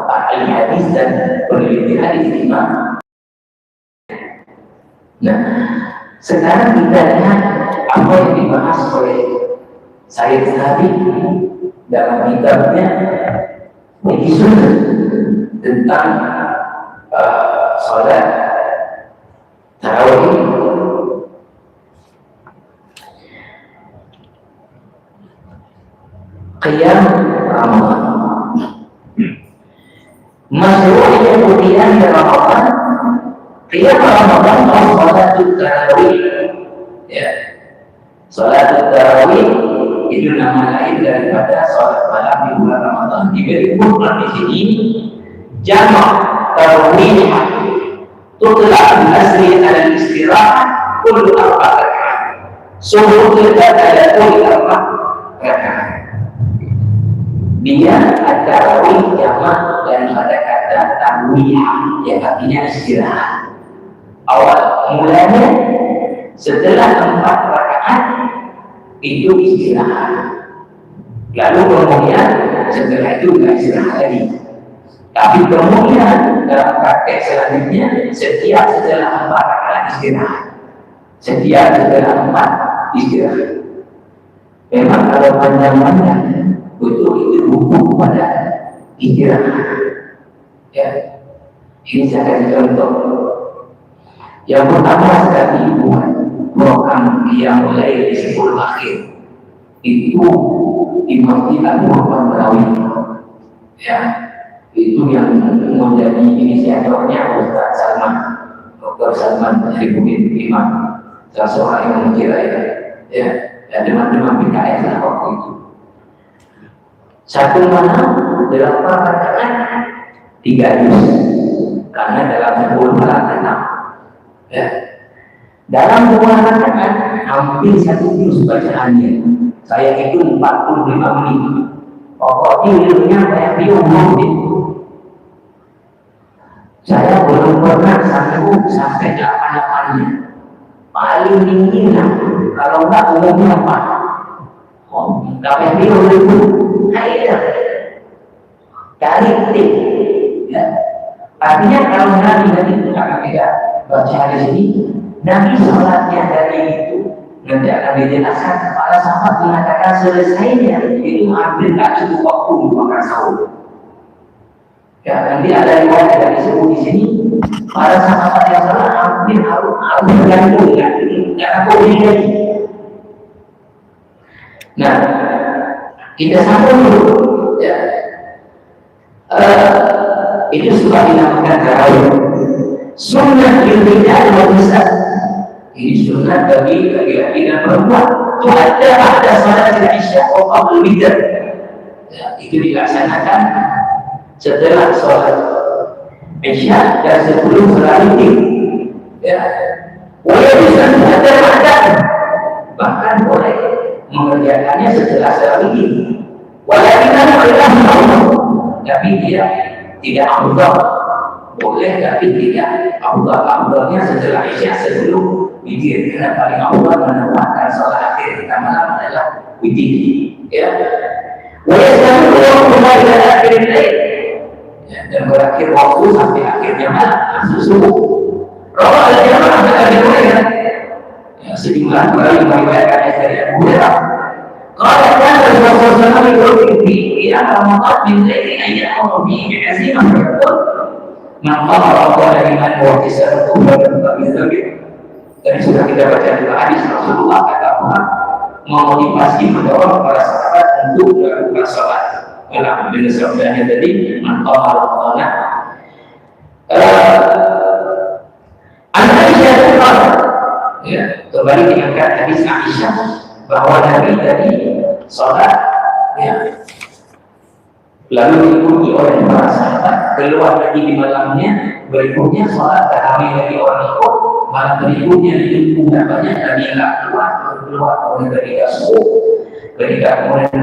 ahli hadis dan peneliti hadis Imam. Nah, sekarang kita lihat apa yang dibahas oleh Sayyid Habib dalam kitabnya Fikih Sunnah tentang salat tarawih. Qiyam Ramadan. Masyru'iyah qiyam Ramadan. Qiyam Ramadan atau salat tarawih. Ya. Salat tarawih itu nama lain daripada salat malam di bulan Ramadan. Diberi ukuran di sini jamak tarawih tutlaq al-asri al-istirahat kullu 4 rakaat. Subuh kita ada kullu 4 rakaat. Dia tarawih jamak dan ada kata tanwiyah yang artinya istirahat. Awal mulanya setelah 4 rakaat itu istirahat. Lalu kemudian setelah itu tidak istirahat lagi. Tapi kemudian dalam praktek selanjutnya setiap setelah 4 rakaat istirahat. Setiap setelah 4 istirahat. Memang kalau panjang-panjang betul itu hukum pada istirahat. Ya, ini saya kasih contoh. Yang pertama sekali buat program yang mulai di 10 akhir itu Imam kita Muhammad Barawi. Ya, itu yang menjadi inisiatornya Ustaz Salman. Dr. Salman dari Bukit Imam, salah seorang yang mengira ya, demam PKS lah waktu itu. Satu malam 8 rakaat 3 juz, karena dalam 10 malam 6. Ya. Dalam 2 rakaat hampir 1 juz bacaannya. Saya hitung 45 menit. Pokoknya ilmunya kayak biomong itu. Saya belum pernah sanggup sampai 8-8-nya. Paling tinggi lah. Kalau enggak umumnya apa? Kayak biomong itu. Aida. Cari tip. Ya. Artinya kalau Nabi akan kita baca hari ini, Nabi sholatnya dari itu nanti akan dijelaskan. Para sahabat mengatakan selesainya itu hampir tak cukup waktu makan sahur. Ya, nanti ada riwayat yang disebut di sini. Para sahabat yang sholat hampir harus bergantung ya, karena boleh lagi. Nah, kita sambung dulu. Ya. Itu sudah dinamakan tarawih. Sunnah bil-rijal wal nisa. Ini sunnah bagi laki-laki dan perempuan. Itu ada salat Isya atau qabl witr. Ya, itu dilaksanakan setelah salat Isya dan sebelum salat witr. Ya. Boleh bisa ada bahkan boleh mengerjakannya setelah salat witr. Walaupun Allah, tapi dia tidak afdal. Boleh tapi tidak afdalnya setelah Isya sebelum witir, karena paling awal menempatkan sholat akhir kita malam adalah witir. Ya, wajib kembali ke akhir lain, dan berakhir waktu sampai akhirnya malam subuh. Rawa al-Jamaah dari Hurairah, sejumlah kali meriwayatkan dari Abu Hurairah. Kalau kan Rasulullah SAW di Ramadan min laili ayyamu bi azimah berpun, maka Allah iman wa tisaratu wa tabi'in. Dan sudah kita baca di hadis Rasulullah kata Allah memotivasi mendorong para sahabat untuk melakukan salat malam dengan sabdanya tadi maqam Ramadhan. Aisyah berkata, ya, kembali diangkat hadis Aisyah bahwa Nabi tadi salat, ya, lalu diikuti oleh para sahabat keluar lagi di malamnya, berikutnya salat tarawih lagi orang ikut. Malam berikutnya itu tidak banyak dan dia keluar oleh ketika subuh. Ketika kemudian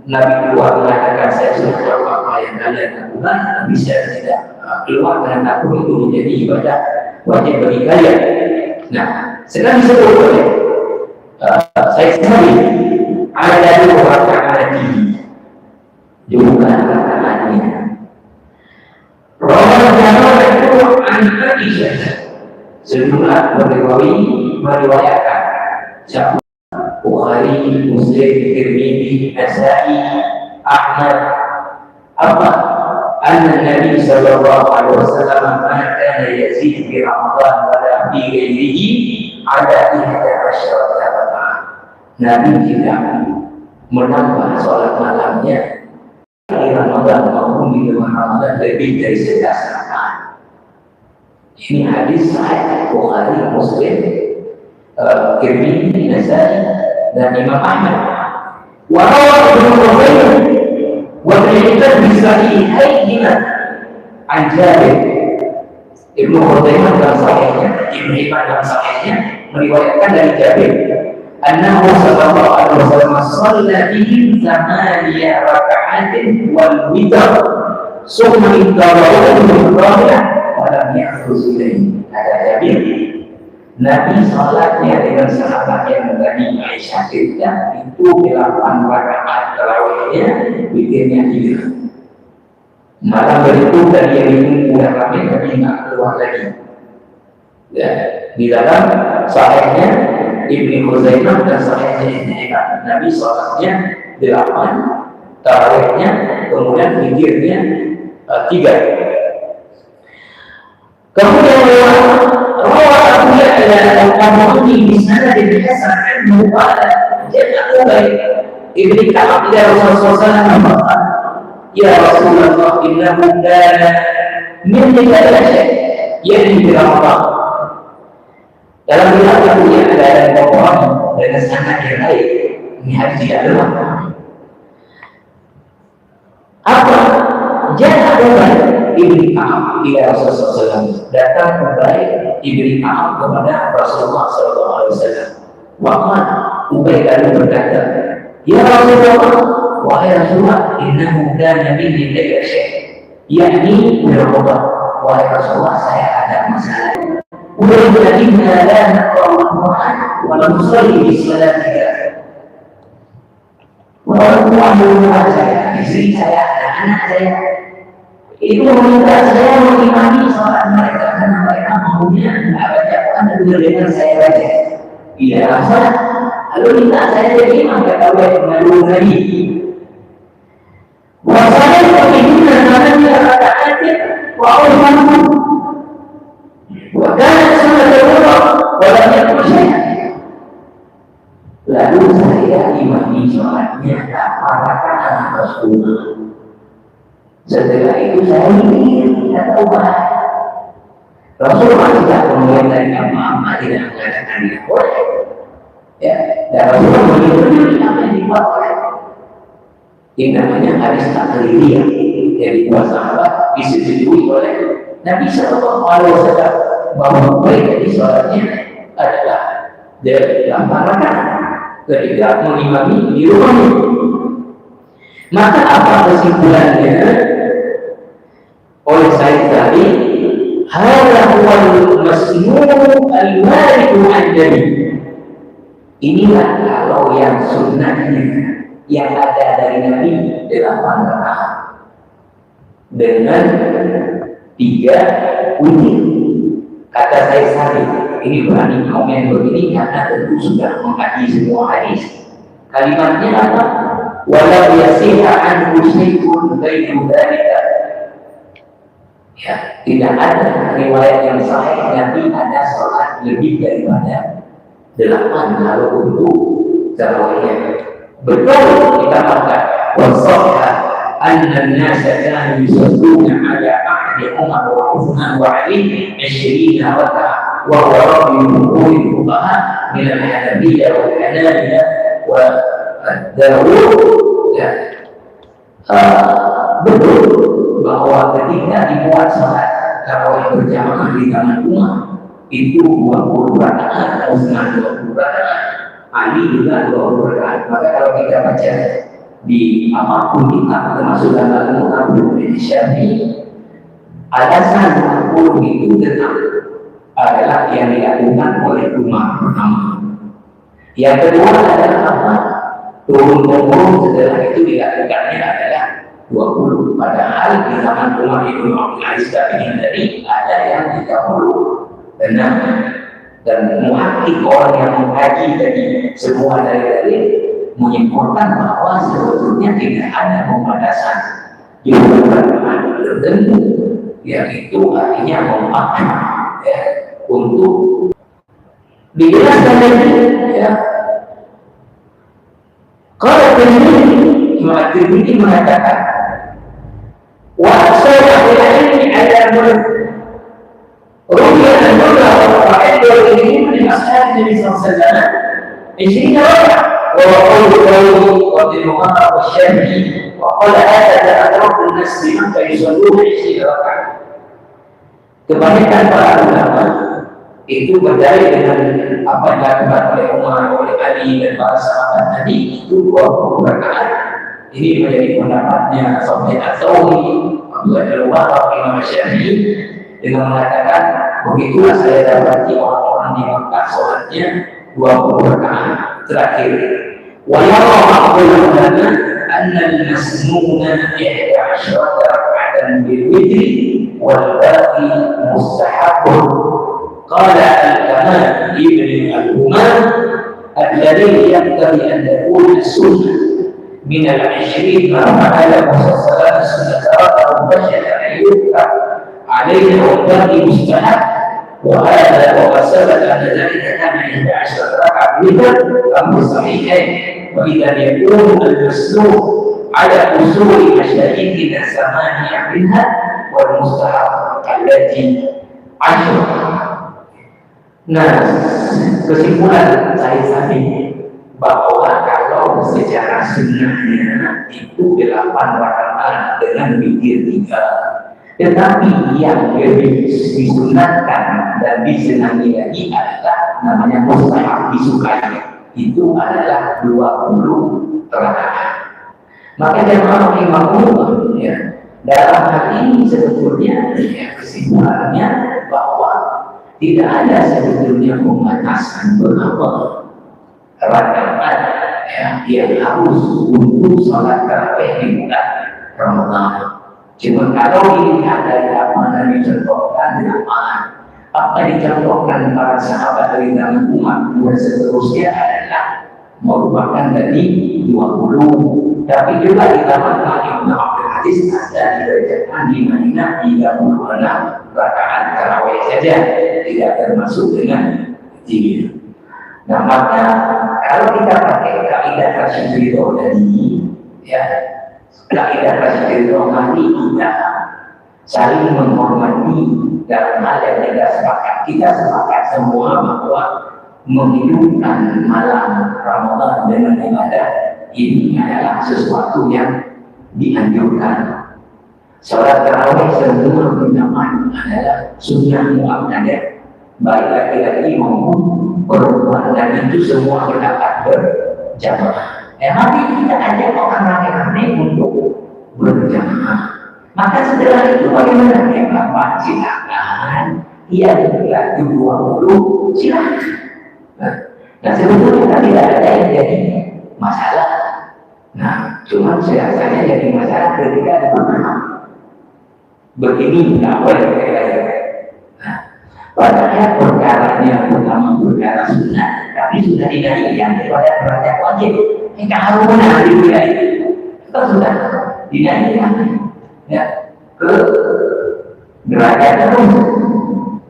Nabi keluar mengatakan saya sudah tahu apa yang kalian lakukan, tapi saya tidak keluar karena takut itu menjadi ibadah wajib bagi kalian. Nah, sekarang disebut oleh saya sendiri ada 2 rakaat lagi, jumlah rakaatnya. Rasulullah itu anak Aisyah. Sejumlah meriwayatkan Bukhari, Muslim, Tirmidzi, Nasa'i, Ahmad apa anna Nabi sallallahu alaihi wasallam kana yazid fi Ramadan wa la fi ghairihi ada 11 rakaat. Nabi tidak menambah salat malamnya di Ramadan maupun di luar Ramadan lebih dari 11 rakaat. Ini hadis sahih Bukhari, Muslim, Tirmidzi, Nasa'i dan Imam Ahmad. Wa rawahu Ibnu Khuzaimah wa Ibnu bi sahihaihima an Jabir. Ibnu Khuzaimah dalam sahihnya, Ibnu Hibban dalam sahihnya meriwayatkan dari Jabir, annahu sallallahu alaihi wasallam shalla bihim 8 raka'atin wal witr summa intawahu min qawlihi walam ya'khudh ilayhi. Ada Jabir, Nabi salatnya dengan sahabat yang tadi Aisyah cerita itu 8 rakaat tarawihnya, witirnya 3. Malam berikutnya dia minum udah kami tapi nggak keluar lagi. Ya, di dalam sahihnya Ibnu Khuzaimah dan sahihnya Ibnu Hibban, Nabi salatnya 8, tarawihnya kemudian witirnya 3. Kemudian rawat Abu Ya'la al-Qamuni di sana dihasan anhu qala ja'u Ibnu Ka'ab ila Rasulullah sallallahu ya Rasulullah innahu kana min al-shayء yani bi Ramadan Dalam kita punya ada pokok dengan sangat yang lain, ini harus tidak lemah. Apa? Jangan boleh diberi maaf kepada Rasulullah SAW. Datang kembali diberi maaf kepada Rasulullah SAW. Waqan Ubay lalu berkata, Ya Rasulullah, wahai Rasulullah, innahu kana minni syai'. Yakni berubah, wahai Rasulullah, saya ada masalah. Ubay berkata, la naqra'u al-Qur'an wa la nusalli bi salatika. Walaupun saya, istri saya, anak saya itu meminta saya mengimani sholat mereka karena mereka maunya baca Quran dan dengar saya baca. Tidak masalah. Lalu minta saya jadi imam kata Allah mengalu lagi. Bahwasanya begitu dan karena dia kata hati, wahai mampu. Wakana sudah terbuka, walanya percaya. Lalu saya imami sholatnya apa rakaat Rasulullah. Setelah itu saya ingin tidak tahu Rasulullah tidak mengingatkan apa-apa, tidak mengatakan dia boleh. Ya, dan Rasulullah mengingatkan apa yang dibuat oleh. Ini namanya hadis taklidiyah yang dibuat sahabat disetujui oleh Nabi Sallallahu Alaihi Wasallam bahwa baik di sholatnya adalah dari 8 rakaat ketika mengimami di rumahnya. Maka apa kesimpulannya? Oleh saya tadi, hadza huwal masnun al-warid an-nabi. Inilah kalau yang sunnahnya yang ada dari Nabi 8 rakaat dengan 3 witir. Kata saya tadi, ini berani komen begini karena tentu sudah mengkaji semua hadis. Kalimatnya apa? Walau yasiha anhu syai'un ghairu dzalika. Ya, tidak ada riwayat yang sahih Nabi ada sholat lebih daripada 8 kalau untuk tarawihnya. Betul kita katakan wasahha anna an-nasa kanu yusalluna ala ahdi Umar wa Uthman wa Ali 20 raka'ah wa huwa rajulun fuqaha min al-Hanafiyyah wal Hanabilah wa Dawud. Ya. Betul bahwa ketika dibuat sholat tarawih berjamaah di taman rumah itu 20 rakaat atau 20 rakaat, Ali juga 20 rakaat. Maka kalau kita baca di apapun kita termasuk dalam Al-Quran Indonesia ini alasan 20 itu tetap adalah yang dilakukan oleh Umar pertama. Yang kedua adalah apa? Turun-turun setelah itu dilakukannya adalah 20. Padahal di zaman Umar Ibn Abdul Aziz tadi ada yang 30. Dan muhakkik orang yang mengkaji tadi semua dari menyimpulkan bahwa sebetulnya tidak ada pembatasan jumlah tertentu yang itu artinya memakai ya, untuk dijelaskan lagi ya. Kalau Tirmidzi mengatakan wa sallallahu alaihi ala ruya an-nura wa al-ilm min ashab Nabi sallallahu alaihi wasallam 20 rakaat wa qawlu wa Muhammad wa Syafi'i wa qala hadza adrakun nas liman yusalluna 20 rakaat. Kebanyakan para ulama itu berdalil dengan apa yang dilakukan oleh Umar, oleh Ali dan para sahabat tadi itu 20 rakaat. Ini menjadi pendapatnya Sufyan Ats-Tsauri, Abdullah bin Mubarak, Imam Syafi'i dengan mengatakan begitulah saya dapati orang-orang di Makkah sholatnya 20 rakaat terakhir. Wa yara ba'dul ulama anna al-masnuna 11 raka'atan bil witri wal baqi mustahabun. Qala al-Kamal ibn al-Humam alladhi yaqtadi an takuna sunnah min al-20 ma fa'ala musalsalat sunnat mubashshara ayyuka عليه والباقي مستحب وهذا وقد ثبت ان ذلك كان 11 ركعه وتر امر صحيحين واذا يكون المسلوب على اصول مشايخنا الثمانيه منها والمستحب التي 10. Nah, kesimpulan saya tadi bahwa kalau secara sunnahnya itu 8 rakaat dengan witir 3, tetapi yang lebih disunatkan dan disenangi lagi adalah namanya mustahab, disukai, itu adalah 20 rakaat. Maka jemaah rahimahullah, ya, dalam hal ini sebetulnya ya, kesimpulannya bahwa tidak ada sebetulnya pembatasan berapa rakaat ya, yang harus untuk sholat tarawih di bulan Ramadan. Cuma kalau dilihat dari apa yang dicontohkan apa dicontohkan para sahabat dari zaman umat dan seterusnya adalah merupakan dari 20. Tapi juga di zaman Ibnu Abdul Aziz ada dikerjakan di Madinah 36 rakaat tarawih saja, tidak termasuk dengan zikir. Nah, maka kalau kita pakai kaidah Rasyidillah tadi, ya, kaidah Rasyidillah tadi kita saling menghormati dalam hal yang kita sepakat. Kita sepakat semua bahwa menghidupkan malam Ramadan dengan ibadah ini adalah sesuatu yang dianjurkan. Sholat tarawih semua berjamaah adalah sunnah muakkadah, baik laki-laki maupun perempuan, dan itu semua berdapat berjamaah. Tapi kita ajak orang ramai-ramai untuk berjamaah. Maka setelah itu bagaimana? Ya Bapak silakan, ia bilang 20 silakan. Nah sebetulnya kan tidak ada yang jadi masalah. Nah cuma biasanya jadi masalah ketika ada pemahaman begini tidak boleh. Nah padahal perkaranya pertama perkara sunnah, tapi sudah dinaikkan kepada derajat wajib. Kita harus benar di wilayah itu. Kita sudah dinaikkan ya ke derajat terus.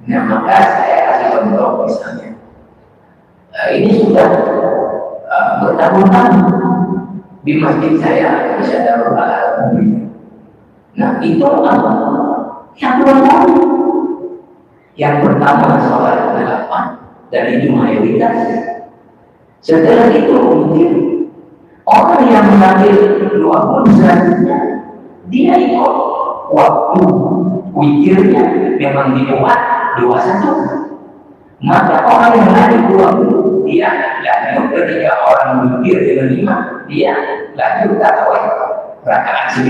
Nah maka saya kasih contoh misalnya. Ini sudah bertahun-tahun di masjid saya bisa Darul Alam. Nah itu apa? Yang pertama, yang pertama sholat 8 dan itu mayoritas. Setelah itu mungkin orang yang mengambil 20 selanjutnya dia ikut waktu witirnya memang dibuat 21. Maka orang yang lanjut 20 dia lanjut ketika orang mikir dengan 5 dia lanjut tarawih rakaat 9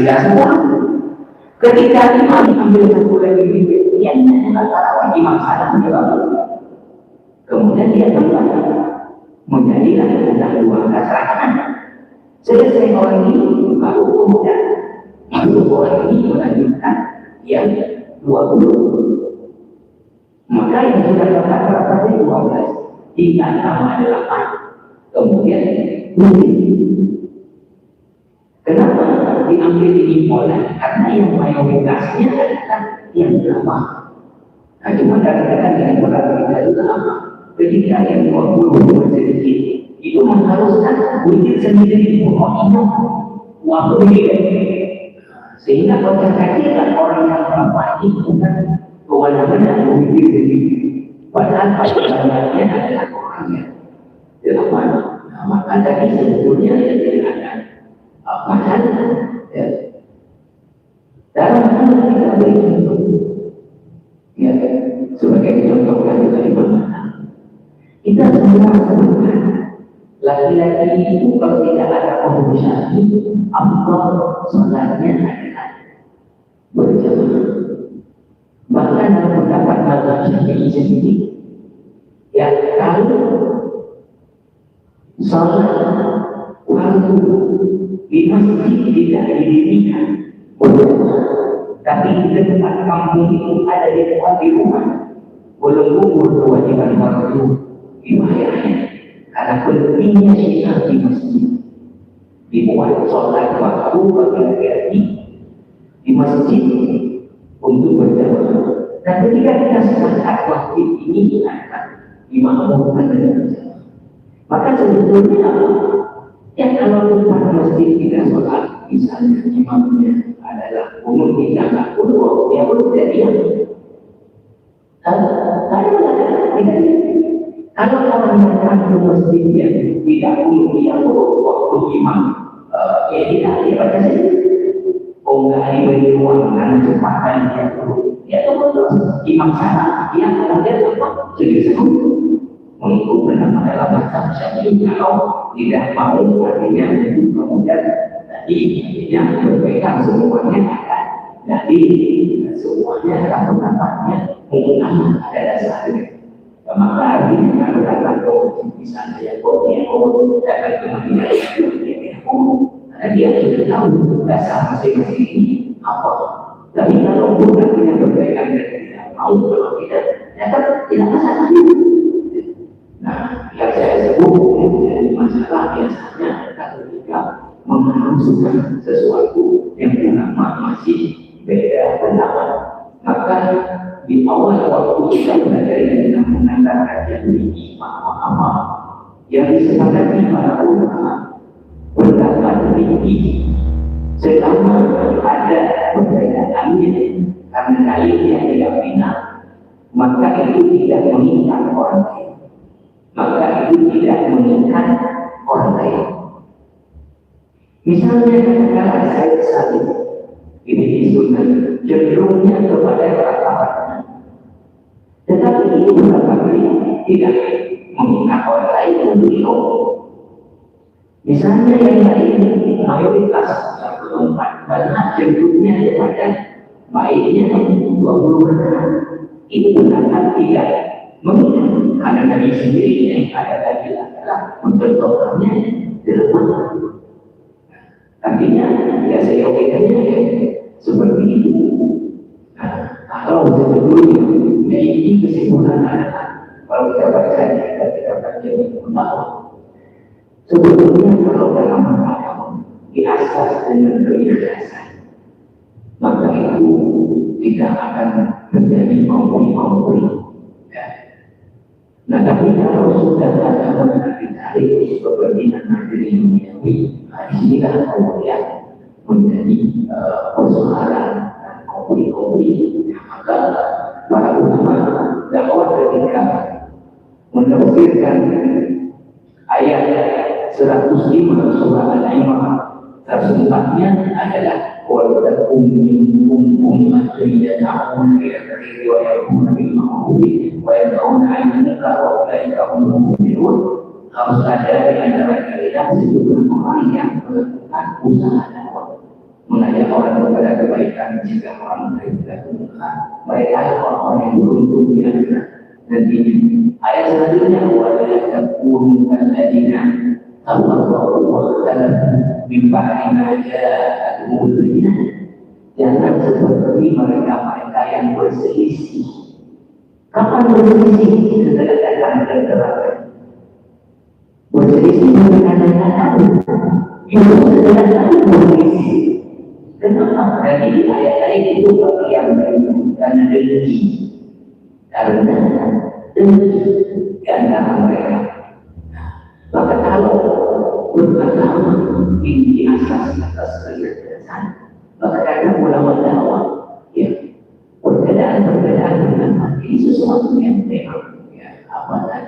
ketika 5 diambil satu lagi mikir dia lanjut tarawih 5 salam kemudian dia kembali menjadi lanjutan 12 rakaat. Selesai orang ini baru kemudian orang ini melanjutkan yang 20. Maka yang sudah dapat berapa 12 hingga tambah 8 kemudian mungkin. Kenapa diambil ini pola? Karena yang mayoritasnya adalah yang lama. Nah cuma kadang-kadang yang berat kita itu lama. Ketika yang 20 sedikit itu mengharuskan witir sendiri itu waktu ini. Sehingga konsentrasi orang yang lama ini bukan kewajiban memikir diri. Padahal pasangannya adalah orang yang delapan. Nah, maka tadi sebetulnya tidak ada masalah. Ya. Dalam hal kita beri contoh, ya, sebagai contohkan dari mana kita semua sebutkan laki-laki itu kalau tidak ada komunikasi, apa sholatnya adalah berjamaah. Bahkan dalam pendapat mazhab Syafi'i sendiri, ya kalau sholat waktu di masjid tidak didirikan, tapi di tempat kampung itu ada di tempat di rumah, belum gugur kewajiban waktu ibadah. Karena pentingnya syiar di masjid, dibuat sholat waktu bagi di masjid untuk berjamaah. Dan ketika kita sepakat waktu ini akan dimakmurkan dengan berjamaah, maka sebetulnya ya kalau tempat masjid kita sholat, misalnya imamnya adalah umum kita nggak perlu, ya perlu jadi yang Kalau orang yang kan masjid yang tidak punya waktu imam, ya tidak dia baca saja. Oh enggak diberi ruangan kecepatan dia perlu. Ya itu betul. Imam sana yang kemudian apa? Jadi mengikut nama dalam bahasa Syafi'i. Kalau tidak mau artinya kemudian tadi yang berpegang semuanya akan jadi semuanya akan pendapatnya menggunakan ada dasarnya. Maka artinya kalau datang ke misalnya yang datang ke Madinah dia sudah tahu dasar masing-masing ini apa. Tapi kalau bukan punya perbedaan dan tidak mau kalau tidak, ya kan tidak masalah. Nah, yang saya sebut menjadi masalah biasanya ketika menghaluskan sesuatu yang bernama masih beda pendapat. Maka di awal waktu kita belajar ini kita mengatakan yang ini apa yang disepakati para ulama pendapat ini selama ada perbedaannya karena dalilnya tidak final, maka itu tidak mengikat orang lain. Maka itu tidak mengikat orang lain. Misalnya katakanlah saya salib ini disunnah cenderungnya kepada kata-kata, tetapi itu bukan tidak mengikat orang lain untuk dihukum. Misalnya yang lain mayoritas 1/4 karena cenderungnya kepada baiknya 20%. Itu bukan tidak mengikat. Karena dari sendiri yang ada tadi adalah mencontohkannya dalam artinya ya saya okekannya seperti itu. Nah, kalau betul-betul ini kesimpulan adalah kalau kita baca kita baca bahwa sebetulnya kalau dalam agama diasas dengan keikhlasan, maka itu tidak akan menjadi konflik. Nah, tapi kalau sudah ada menarik kepentingan materi duniawi, di sinilah kemudian menjadi persoalan dan konflik. Maka para ulama dakwah ketika menafsirkan ayat 105 surah Al-Imran tersebutnya adalah وَلْتَكُنْ مِنْكُمْ أُمَّةٌ يَدْعُونَ إِلَى الْخَيْرِ وَيَأْمُرُونَ بِالْمَعْرُوفِ وَيَنْهَوْنَ عَنِ الْمُنكَرِ وَأُولَئِكَ هُمُ الْمُفْلِحُونَ. Harus ada di antara kalian sejumlah orang yang melakukan usaha dakwah, mengajak orang kepada kebaikan, mencegah orang dari kebaikan. Mereka adalah orang-orang yang beruntung di akhirat nantinya. Ayat selanjutnya وَلَتَكُونُ كَالَّذِينَ Allah dalam mimpi aja kemudian jangan seperti mereka yang berselisih. Kapan berselisih? Setelah datang dan terakhir berselisih kadang-kadang itu setelah datang berselisih. Kenapa? Dari ayat-ayat itu bagian karena dengki, karena mereka. Maka kalau beragama ini asas kebiasaan, maka kadang ulama dakwah, ya perbedaan dengan ini sesuatu yang memang, ya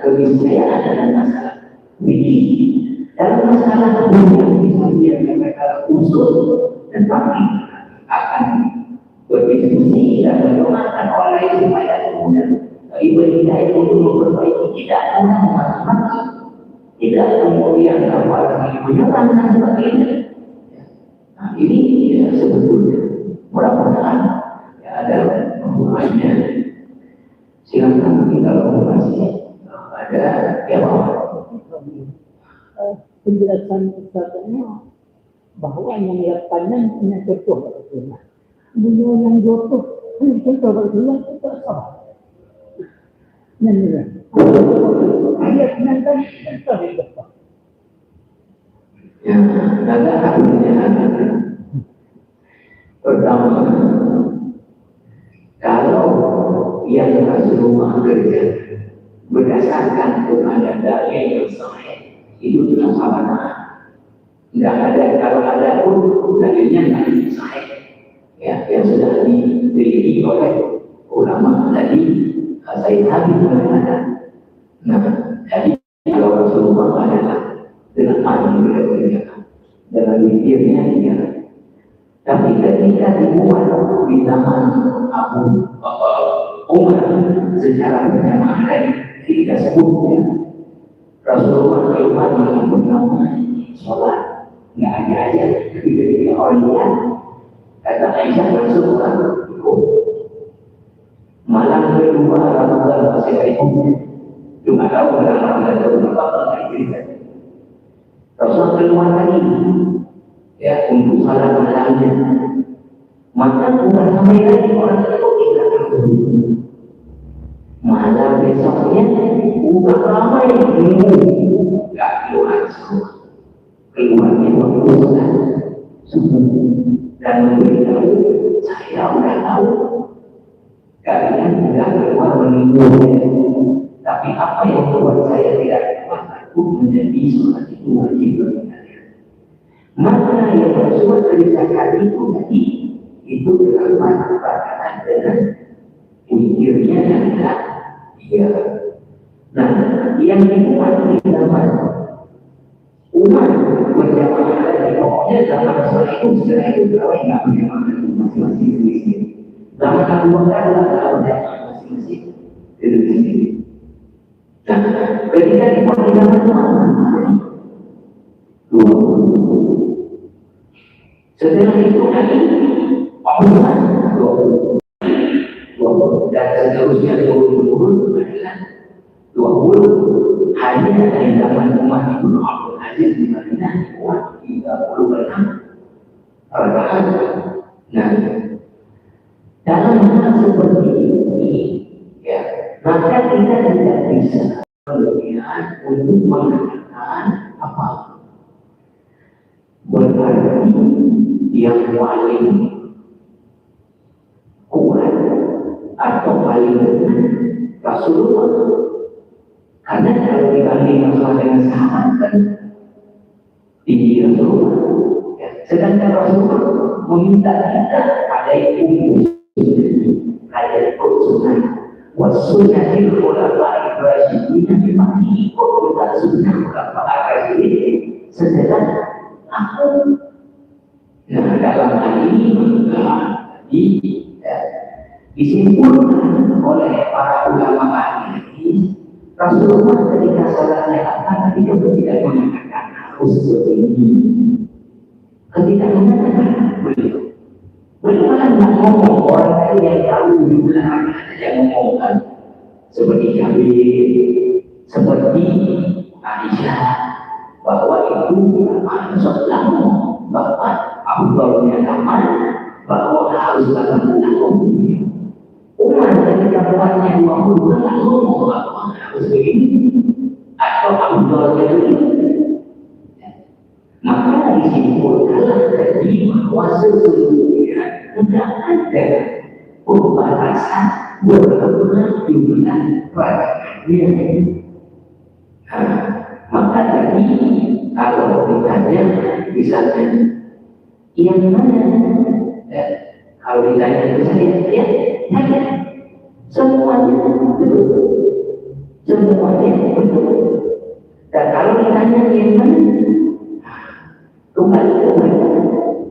kebiasaan adalah masalah ini. Dalam masalah yang mereka usul dan pasti akan berdiskusi dan mendoakan orang lain supaya kemudian ibadah itu memperbaiki, tidak ada macam-macam. Tidak kemudian apalagi menyerang dan sebagainya. Nah, ini ya, sebetulnya mudah-mudahan ya, ada hubungannya. Silakan kita masih ada jawab. Penjelasan katanya bahwa yang lakukannya punya contoh bersama. Beliau yang contoh bersama itu apa? Ayat nanti ya, ada artinya pertama, kalau yang Rasulullah kerja berdasarkan kepada dalil yang sahih itu tidak sama. Tidak ada, kalau ada pun dalilnya tidak sahih. Ya, yang sudah diteliti oleh ulama tadi. Saya tadi mengatakan, nah, pemerintahan Umar secara berjamaah tadi kita sebutnya Rasulullah keluar dengan bernama sholat, nggak ada aja ketika orang kata Aisyah Rasulullah ikut malam kedua Ramadan masih ada ikutnya cuma tahu dalam Ramadan itu berapa kali Rasulullah keluar lagi ya untuk salat malamnya maka bukan sampai lagi orang itu tidak malam besoknya udah ramai nggak keluar semua keluarnya waktu sholat subuh dan memberitahu saya udah tahu kalian tidak keluar menunggu tapi apa yang membuat saya tidak keluar aku menjadi sholat itu wajib bagi kalian mana yang Rasulullah ceritakan itu tadi itu adalah berkaitan dengan pikirnya adalah dia. Nah, yang dibuat di dalam umat berjamaah tadi pokoknya zaman Rasul itu setelah itu kalau nggak berjamaah masing-masing sendiri. Zaman Abu Bakar adalah berjamaah masing-masing sendiri. Nah, ketika dibuat di dalam setelah itu nanti Allah dan seterusnya 20 adalah 20 hanya dari zaman Umar Ibn Abdul Aziz di Madinah kuat 36 rakaat. Nah, dalam hal seperti ini, ya, maka kita tidak bisa melihat untuk mengatakan apa berarti yang paling kuat atau paling benar Rasulullah karena kalau dibanding Rasulullah dengan sahabat kan tinggi Rasulullah ya. Sedangkan Rasulullah meminta kita ada ilmu ada sunnah wasunnahil khulafa'i rasyidin memang ikut kita sunnah khulafa'i rasyidin setelah aku nah dalam hal ini disimpulkan oleh para ulama hadis Rasulullah ketika salatnya apa tidak mengatakan harus seperti ini ketika mengatakan beliau kan nggak ngomong orang tadi yang tahu di belakang saja ngomongkan seperti Jabir seperti Aisyah bahwa itu sholat bahwa afdalnya amal bahwa harus akan menanggung Umar ketika buatnya 20 tahun ngomong bahwa harus begini atau afdalnya begini maka disimpulkanlah tadi bahwa sesungguhnya tidak ada pembatasan berapa jumlah rakaatnya. Maka tadi kalau ditanya misalnya yang mana kalau ditanya misalnya ya tanya semuanya betul dan kalau ditanya yang mana kembali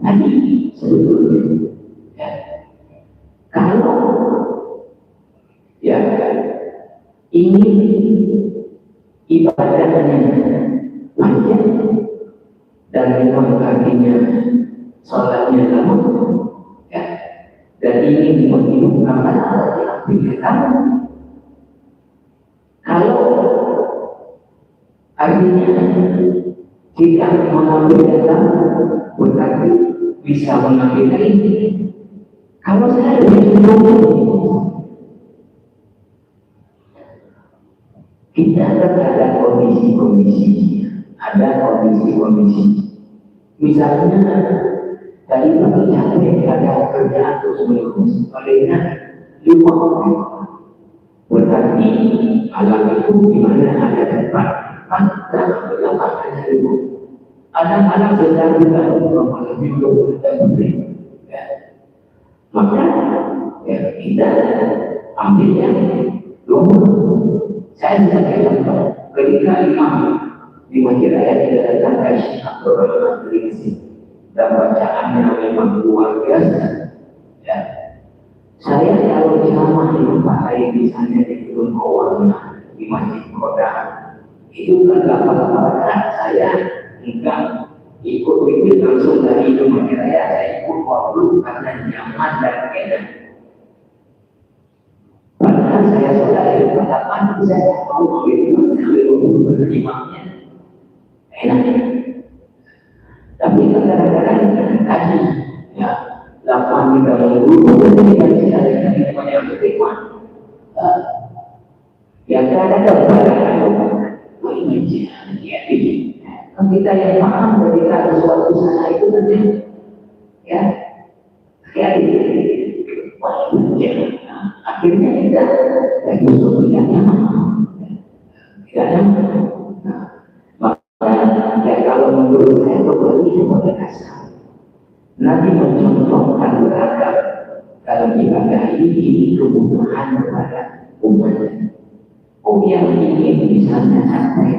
tadi sebetulnya kalau ya ini ibadahnya panjang dan memang artinya sholatnya lama ya dan ini menghidupkan pikiran kalau artinya tidak mengambil data berarti bisa mengambil ini kalau saya lebih kita ada kondisi-kondisi misalnya tadi kami ada kerjaan terus menerus olehnya 5 orang berarti alam itu dimana ada tempat dan berapa ada dulu anak-anak sedang juga lebih belum ya. Maka ya, kita ambil yang dulu saya tidak kira ketika imam di masjid raya tidak datang dari Syekh Abdul dan bacaannya memang luar biasa ya Saya kalau ceramah di tempat lain, misalnya di Gunung Mawar, di Masjid Kota, itu kan lama-lama saya enggak ikut langsung dari itu saya ikut waktu karena nyaman dan enak. Padahal saya sudah dari pendapat saya mau ambil imamnya enak. Tapi kadang-kadang tadi ya 8 minggu dari banyak berterima. Yang kadang-kadang ini kan kita yang paham ketika sesuatu sana itu nanti ya akhirnya kita lagi tidak nyaman. Maka ya kalau menurut saya kembali kepada kasar. Nabi mencontohkan beragam dalam ibadah ini kebutuhan kepada umatnya. Yang ingin misalnya sampai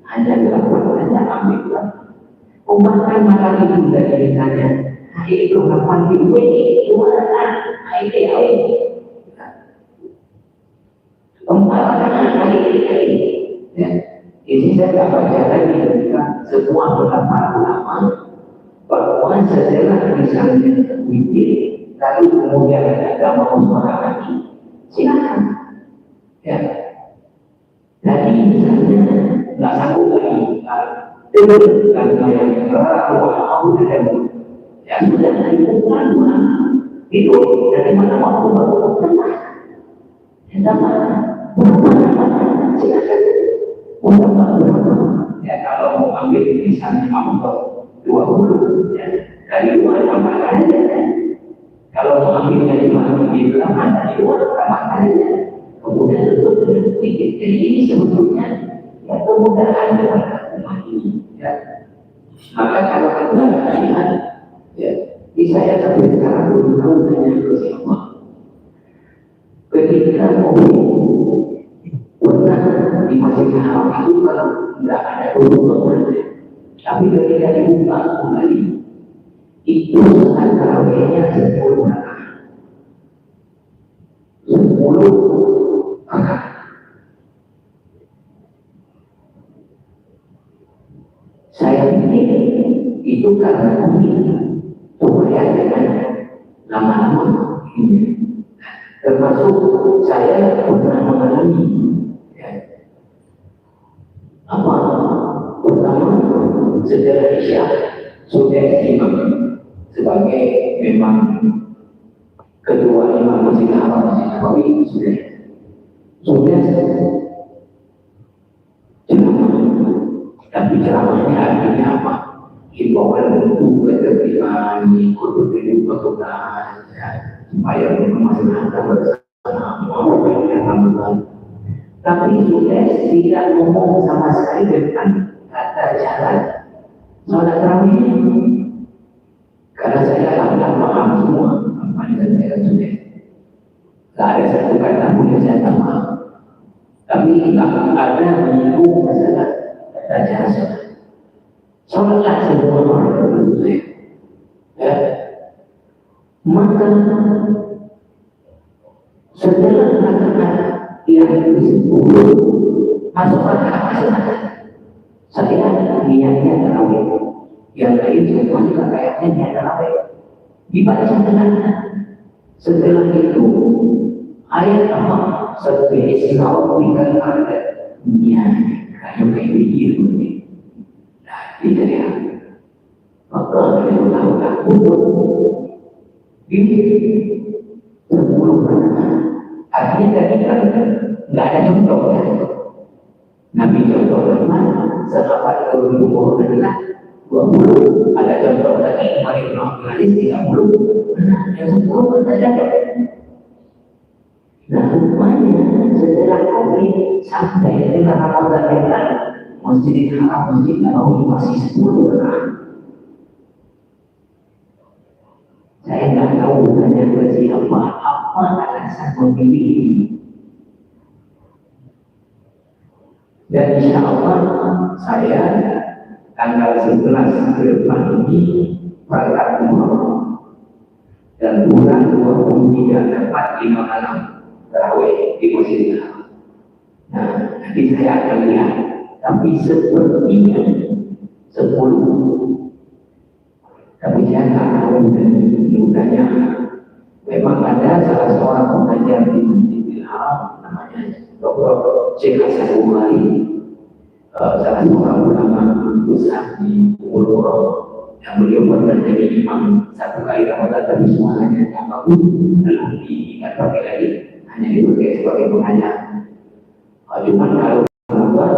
hanya dilakukan hanya ambil bahkan malam itu dari ditanya itu kapan itu mana itu ini saya tak baca lagi ketika semua ulama bahwa setelah misalnya wujud lalu kemudian ada mau lagi silakan ya. Jadi misalnya nggak sanggup lagi itu dan yang mau ya sudah dari bukan itu dari mana waktu baru tenang ya kalau mau ambil misalnya ambil 20 ya, dari luar tambah aja kalau mau ambilnya di mana di belakang dari luar tambah aja kemudian itu sedikit. Jadi ini sebetulnya ya kemudahan kepada ini ya. Maka kalau kita lihat ya di saya sampai sekarang belum tanya ke siapa ketika mau pernah di Masjid Haram itu kalau tidak ada hubungan tapi ketika dibuka kembali itu saat tarawihnya 10 rakaat. Saya pikir itu karena kemudian dengan lama-lama termasuk saya pernah mengalami ya, pertama setelah Isya sudah imam sebagai memang kedua imam Masjid Haram Masjid Nabawi sudah ceramah. Tapi ceramahnya artinya apa? Himbauan untuk ketertiban, ikut berdiri berkenan, supaya bermasyarakat bersama, mau berjalan. Tapi sudah tidak ngomong sama sekali tentang kata jalan sholat tarawih. Karena saya tak paham semua apa yang saya sudah. Tak ada satu kata pun yang saya tak paham. Tapi tak ada menyinggung masalah kata jalan sholat. Sholatlah semua orang itu ya. Maka setelah kata-kata yang disebut masuk akal saya niatnya tarawih yang lain semua juga kayaknya tarawih dibaca dengan setelah itu ayat apa sebagai kalau tinggal ada kayak begitu nah itu ya maka kita tahu ini 10 artinya tadi kan nggak ada contoh ya. Nabi contoh dari mana? Sahabat umur adalah 20. Ada contoh lagi Mari Hadis 30. Yang 10 ada. Nah rupanya setelah kami sampai dengan Ramadan yang lalu Masjid Haram Masjid Nabawi masih 10 orang. Saya nggak tahu tanya ke siapa apa alasan memilih ini. Dan insya Allah saya tanggal 11 ke depan ini berangkat umroh dan kurang 23 dapat 5 malam tarawih di Masjidil Haram. Nah, nanti saya akan lihat, tapi sepertinya 10. Tapi saya tak tahu jumlahnya. Memang ada salah seorang pengajar di Masjidil Haram, namanya Dr. Syekh Hasan Umari, salah seorang ulama besar di Pulau, yang beliau pernah jadi imam satu kali Ramadan, tapi semuanya yang bagus belum diingat pakai lagi, hanya dipakai sebagai pengajar. Cuma kalau Ramadan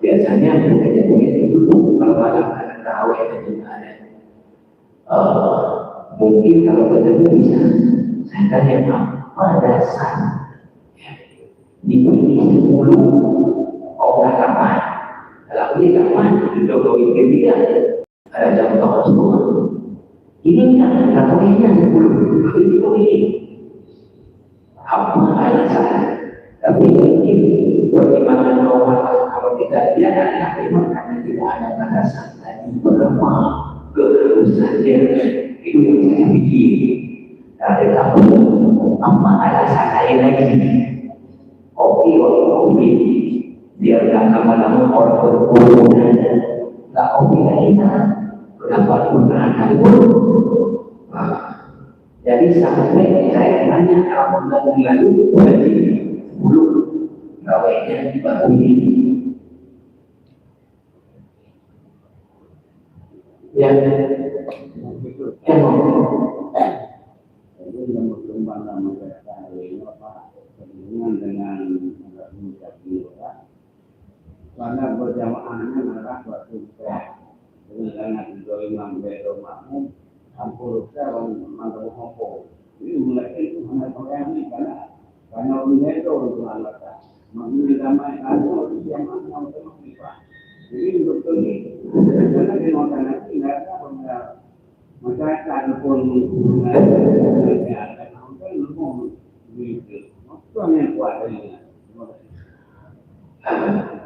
biasanya pengajar itu kalau malam ada tarawih dan juga ada. Mungkin kalau ketemu bisa saya tanya apa dasar dipilih 10 orang kapan? Kalau ini kapan? Untuk dia ada contoh semua. Ini kan tarawihnya 10 ini apa alasan? Tapi mungkin pertimbangan normal kalau tidak ada, memang karena tidak ada batasan tadi berapa keharusannya itu yang saya pikir. Ada apa alasan lain lagi? Oke, biar lama-lama orang berkerumun, tak oke lagi kan? Kenapa menggunakan buruk? Jadi sampai saya tanya Ramadan lalu berarti 10 gawainya di baru ini. Yang yang berkembang dalam masyarakat ini apa hubungan dengan mengucap doa karena berjamaahnya adalah suatu dengan dua imam bedo makmum ampun sekarang mantul hopo ini mulai itu hanya ini karena bedo itu Allah makmum ramai ada yang mau kita jadi betul ini karena di mana tidak ada masyarakat pun ada nonton itu yang kuat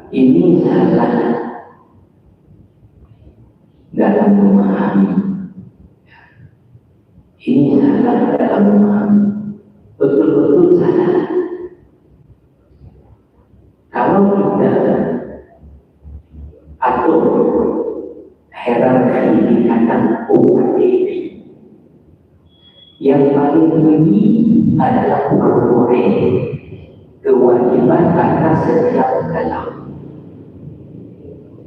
ini salah dalam memahami. Ini salah dalam memahami. Betul-betul salah. Kalau kita atur hierarki di kandang umat ini, yang paling tinggi adalah perbuatan kewajiban atas setiap kalam.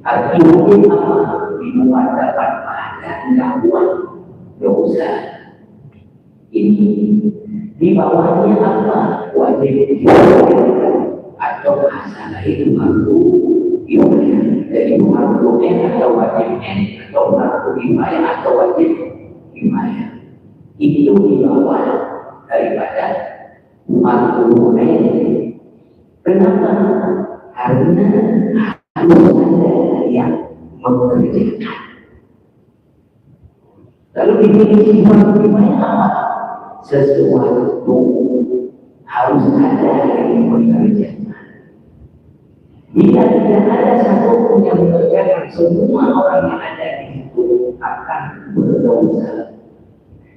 Artinya apa? Dimuat dapat pahala, tidak buat dosa. Ini di bawahnya apa? Wajib atau hasanah itu fardu kifayah. Jadi fardu atau wajib atau fardu kifayah atau wajib kifayah. Itu di bawah daripada fardu ain. Kenapa? Karena harus ada yang mengerjakan. Lalu definisi fardu kifayah apa? Sesuatu harus ada yang mengerjakan. Bila tidak ada satupun yang mengerjakan, semua orang yang ada di situ akan berdosa.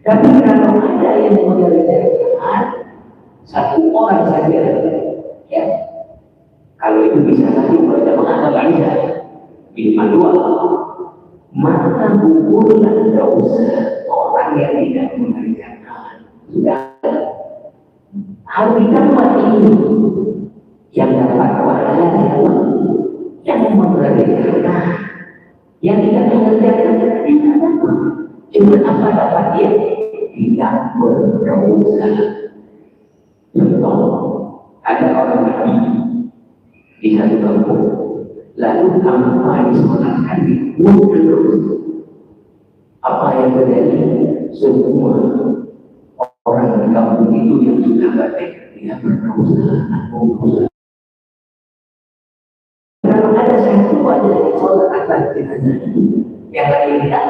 Tapi kalau ada yang mengerjakan, satu orang saja, ya, kalau itu bisa satu berjamaah atau nggak bisa, minimal 2, maka gugurlah dosa orang yang tidak mengerjakan. Sudah harus ditambah ini yang dapat pahala yang mengerjakan, yang tidak mengerjakan tidak dapat. Cuma apa dapat dia? Tidak berdosa. Contoh, ada orang mati di satu kampung, lalu tanpa disolatkan di terus. Apa yang terjadi? Semua orang di kampung itu yang sudah batik dia berdosa. Kalau ada satu aja yang sholat atas jenazah yang lain tidak,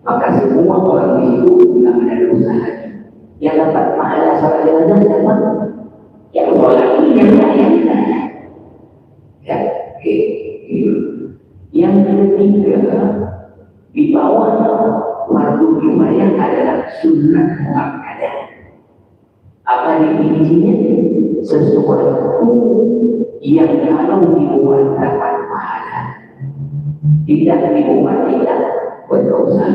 maka semua orang itu tidak ada dosa lagi. Yang dapat pahala sholat jenazah siapa? Yang sholat ini yang tidak. Ya, yang ketiga di bawah fardu kifayah adalah sunnah muakkadah. Apa definisinya? Sesuatu yang kalau dibuat dapat pahala, tidak dibuat tidak berdosa.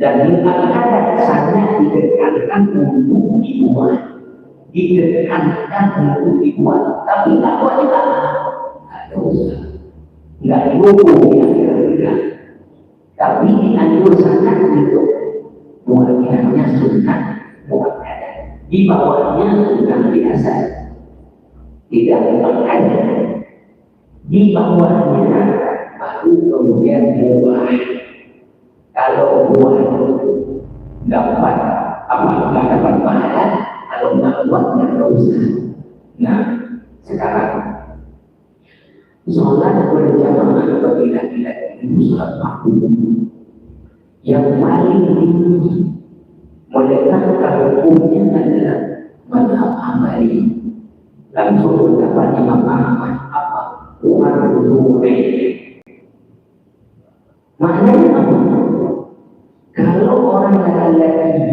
Dan muakkadah sangat ditekankan untuk dibuat, untuk dibuat, tapi tak wajib, tak dosa, nggak dihukum yang tapi dianjur sangat untuk muakkadah sunnah muakkadah. Di bawahnya sunnah biasa, tidak muakkadah. Di bawahnya baru kemudian diubah. Kalau buat dapat nggak dapat pahala, kalau nggak buat nggak dosa. Nah, sekarang sholat berjamaah bagi laki-laki itu sholat makruh yang paling tinggi menetapkan hukumnya adalah mazhab Hambali. Langsung mendapat Imam Ahmad apa? Umar Zuhri. Maknanya apa? Kalau orang laki-laki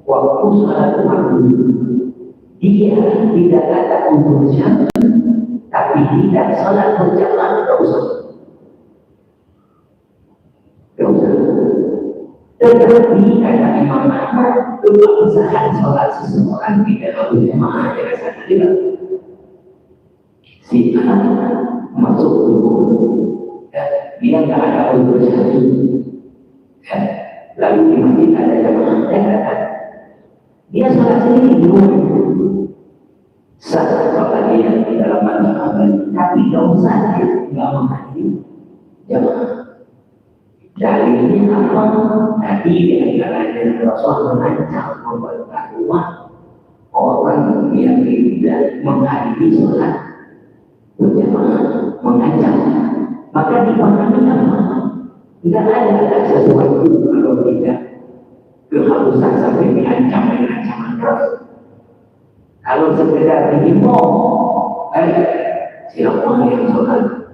waktu sholat makruh dia tidak ada untuk siapa, tapi tidak sholat berjamaah dosa. Tetapi kata Imam Ahmad, keabsahan sholat seseorang tidak berjamaah dengan satu juga. Si A masuk dulu, dia nggak ada untuk satu, lalu di masjid ada jamaah, dia sholat sendiri dulu. Sah sholat dia di dalam mazhab, tapi dosa dia nggak menghadiri jamaah. Dalilnya apa? Tadi di antaranya Rasul mengancam memperlakukan orang yang tidak menghadiri sholat berjamaah, mengancam. Maka dipahami apa? Tidak ada sesuatu kalau tidak keharusan sampai diancam dengan ancaman keras. Kalau sekedar dihimbau, siapa yang sholat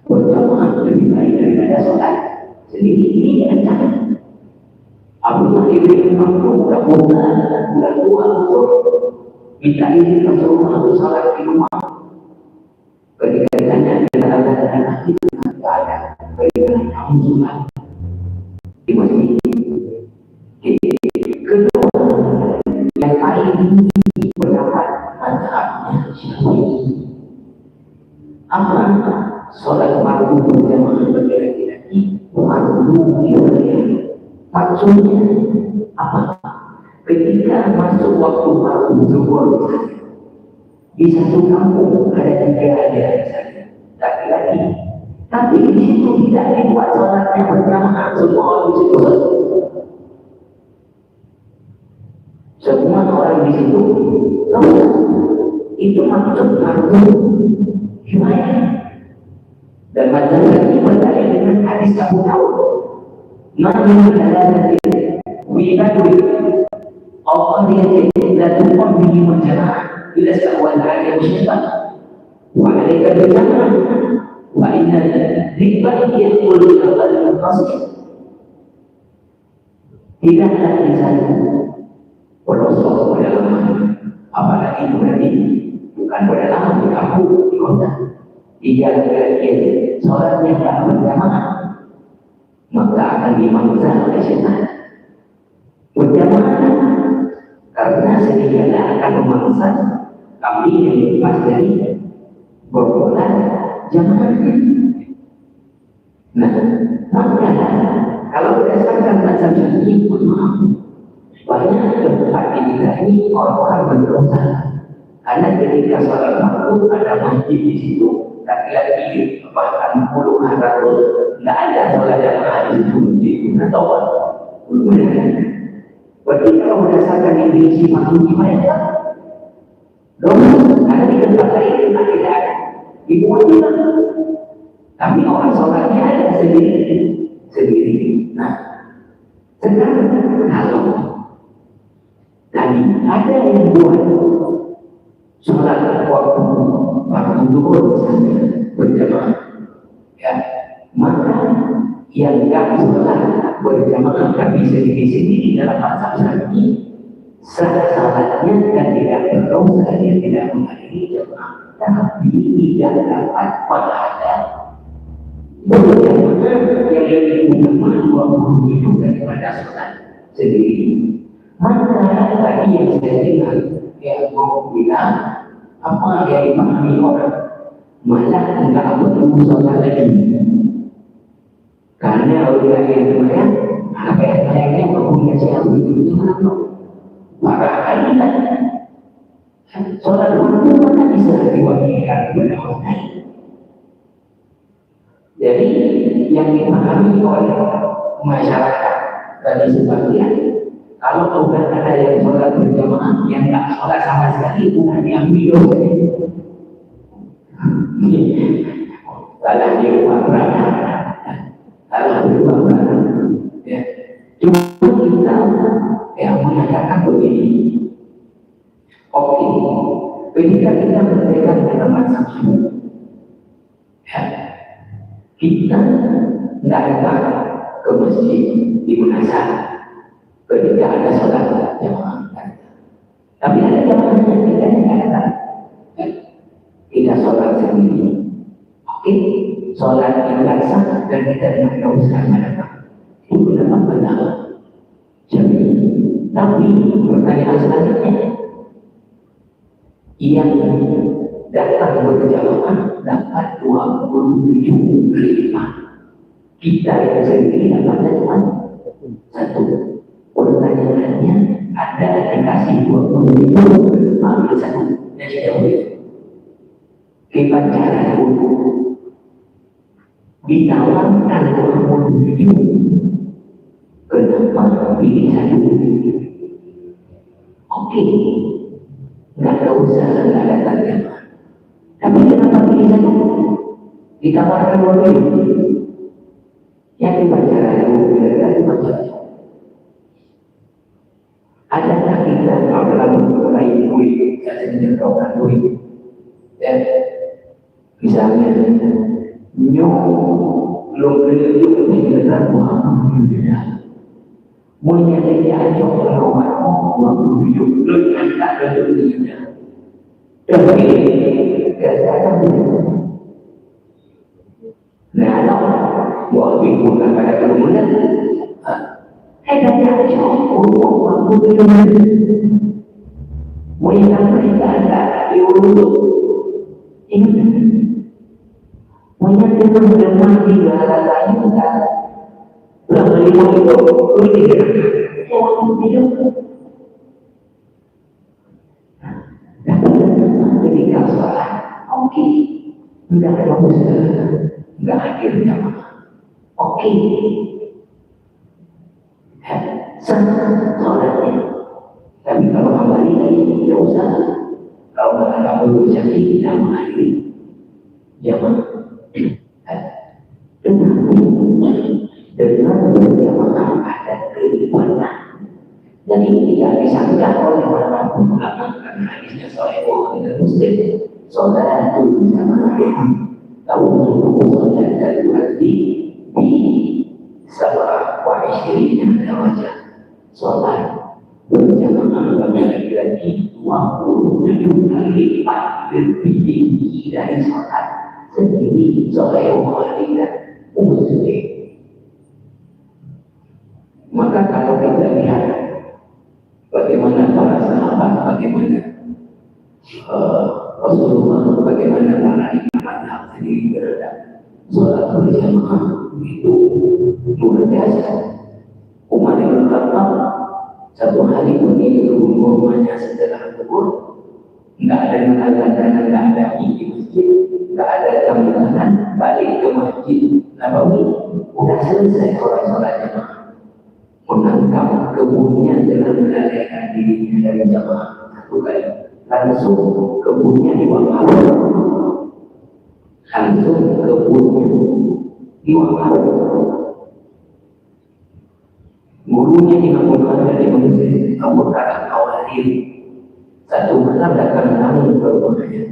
berjamaah lebih baik daripada sholat sendiri, ini diancam. Abu Bakar bin Mas'ud bulan tua minta izin Rasulullah untuk sholat di rumah. Ketika ditanya dengan anak itu tidak ada, ketika kamu sholat di masjid. Kedua, yang paling tinggi pendapat mazhabnya Syafi'i. Apa? Sholat makruh berjamaah bagi laki-laki makruh kifayah. Maksudnya apa? Ketika masuk waktu makruh zuhur, di satu kampung ada 3 aja saja laki-laki, tapi di situ tidak dibuat sholat yang berjamaah semua orang di situ. Semua orang di situ itu maksud makruh kifayah. Dan mazhab ini berdalil dengan hadis Abu Dawud. Mana adalah wibadul Allah yang tidak tumpah bini berjamaah bila seawal ada syaitan wa alaika berjamaah wa inna ribah yadkhulu al qasd. Tidaklah di sana berosok dalam apalagi berarti bukan berdalam di kampung di kota. Jika dia sholatnya tak berjamaah, maka akan dimangsa oleh syaitan. Berjamaah karena sedikitnya akan memangsa kami yang lepas dari berbulan jamaah. Nah, maka kalau berdasarkan mazhab Syafi'i, banyak tempat ini orang-orang berdosa. Karena ketika sholat makruh ada masjid di situ, laki-laki bahkan puluhan ratus, tidak ada sholat jamaah di situ atau apa. Berarti kalau berdasarkan definisi makruh kifayah, karena di tempat lain tidak ada, dibuat juga. Tapi orang sholatnya ada sendiri. Nah, sekarang kalau tadi ada yang buat sholat waktu waktu zuhur berjamaah, ya, maka yang nggak sholat berjamaah kami sendiri-sendiri dalam masa ini salah-salahnya dan tidak berdosa dia tidak menghadiri jamaah, tapi tidak dapat pahala berjamaah yang lebih utama 27 daripada sholat sendiri. Maka tadi yang saya dengar yang mau bilang apa yang dipahami orang malah enggak bertemu sholat lagi. Karena orang yang sebenarnya apa yang berpunya saya begitu kenapa? Marah kali kan? Sholat dulu mana bisa diwakilkan kepada orang lain. Jadi yang dipahami oleh masyarakat tadi sebagian, kalau bukan ada yang sholat berjamaah, yang tak sholat sama sekali bukan diambil dosa. Salah di rumah berada. Kalau berubah ya, cuma kita yang mengatakan begini. Oke, ketika kita berpegang dalam masa ya, kita tidak datang ke masjid di Munasab ketika ada sholat jamaah. Tapi ada jamaah yang tidak datang. Kita sholat sendiri. Oke, sholat yang sah dan kita tidak usah datang. Itu benar-benar. Jadi, tapi pertanyaan selanjutnya, yang datang berjamaah dapat 27 lipat. Kita yang sendiri dapatnya cuma 1. Pertanyaannya, ada dikasih 27, ambil 1 dan tidak boleh. Kita cara untuk ditawarkan 27. Kenapa pilih 1? Oke, nggak ada usaha, nggak ada target. Tapi kenapa pilih 1? Ditawarkan 2. Yang dibaca adakah kita kalau dalam mengenai duit, saya menjauhkan duit, dan misalnya belum beli dengan Muhammad menjadi aja orang 27 dengan tak ada duitnya. Tapi katakan nah, buat ibu kan pada kerumunan, hebatnya aja orang 27. Mereka ada diurut. Ingat, mereka berjamaah di dalam lain kan. Lalu itu orang tidak. Ketika sholat, oke, tidak ada usaha, tidak hadir jamaah, oke, sholatnya. Tapi kalau kembali lagi tidak usah. Kalau tidak berusaha tidak menghadiri jamaah. Dengan berjamaah ada keikhlasan. Dan ini tidak disangka oleh manapun ulama karena hadisnya Sahih Bukhari dan Muslim. Saudara itu sama tahu untuk sholat dan berarti di salah wa'isyrina ada wajah sholat berjamaah bagi laki-laki 27 kali lipat lebih tinggi dari sholat sendiri. Sahih Bukhari dan Muslim. Maka kalau kita lihat bagaimana para sahabat, bagaimana Rasulullah, bagaimana para imam sendiri berada sholat berjamaah itu luar biasa. Umar bin Khattab satu hari pergi ke rumahnya setelah zuhur, nggak ada makanan, nggak ada di masjid, nggak ada jamaah, balik ke masjid Nabawi, udah selesai sholat jamaah. Menangkap kebunnya dengan menalaikan dirinya dari jamaah 1 kali. Langsung kebunnya diwakaf. Langsung kebunnya diwakaf. Gurunya dilakukan dari Mesir, Abu Bakar Al-Awalin. Satu malam datang tamu ke rumahnya.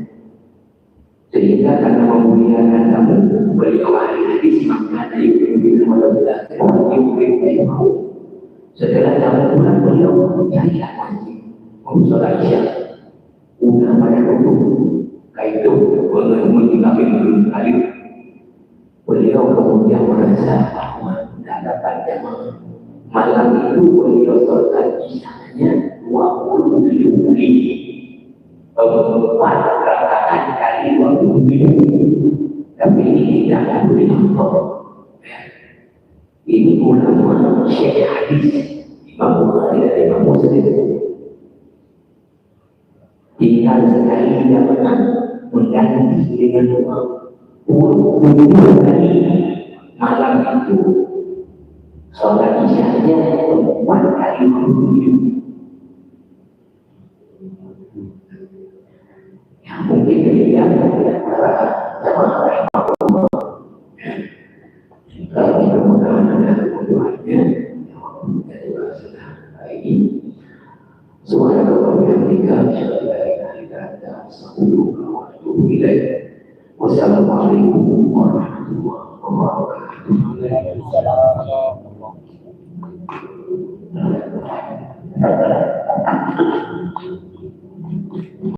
Sehingga karena memuliakan tamu, beliau akhirnya disimakkan dari ibu-ibu saya mau. Setelah 6 bulan beliau carilah masjid sholat isya. Udah pada waktu kaitu mengambil kali beliau kemudian merasa bahwa tidak dapat jamaah. Malam itu beliau sholat isyanya 27 kali. 4 rakaat kali 27. Tapi ini tidak boleh contoh. Ini ulama syekh hadis Imam Bukhari dan Imam Muslim. Tinggal sekali dia pernah mengganti dengan uang kali malam itu sholat isyanya 4 kali 27. Ya mungkin dia antara jamaah kalau kita mudah-mudahan ada kebutuhannya dari bahasa ini suara kemudian tiga dari kata sepuluh waktu wilayah. Wassalamualaikum warahmatullahi wabarakatuh.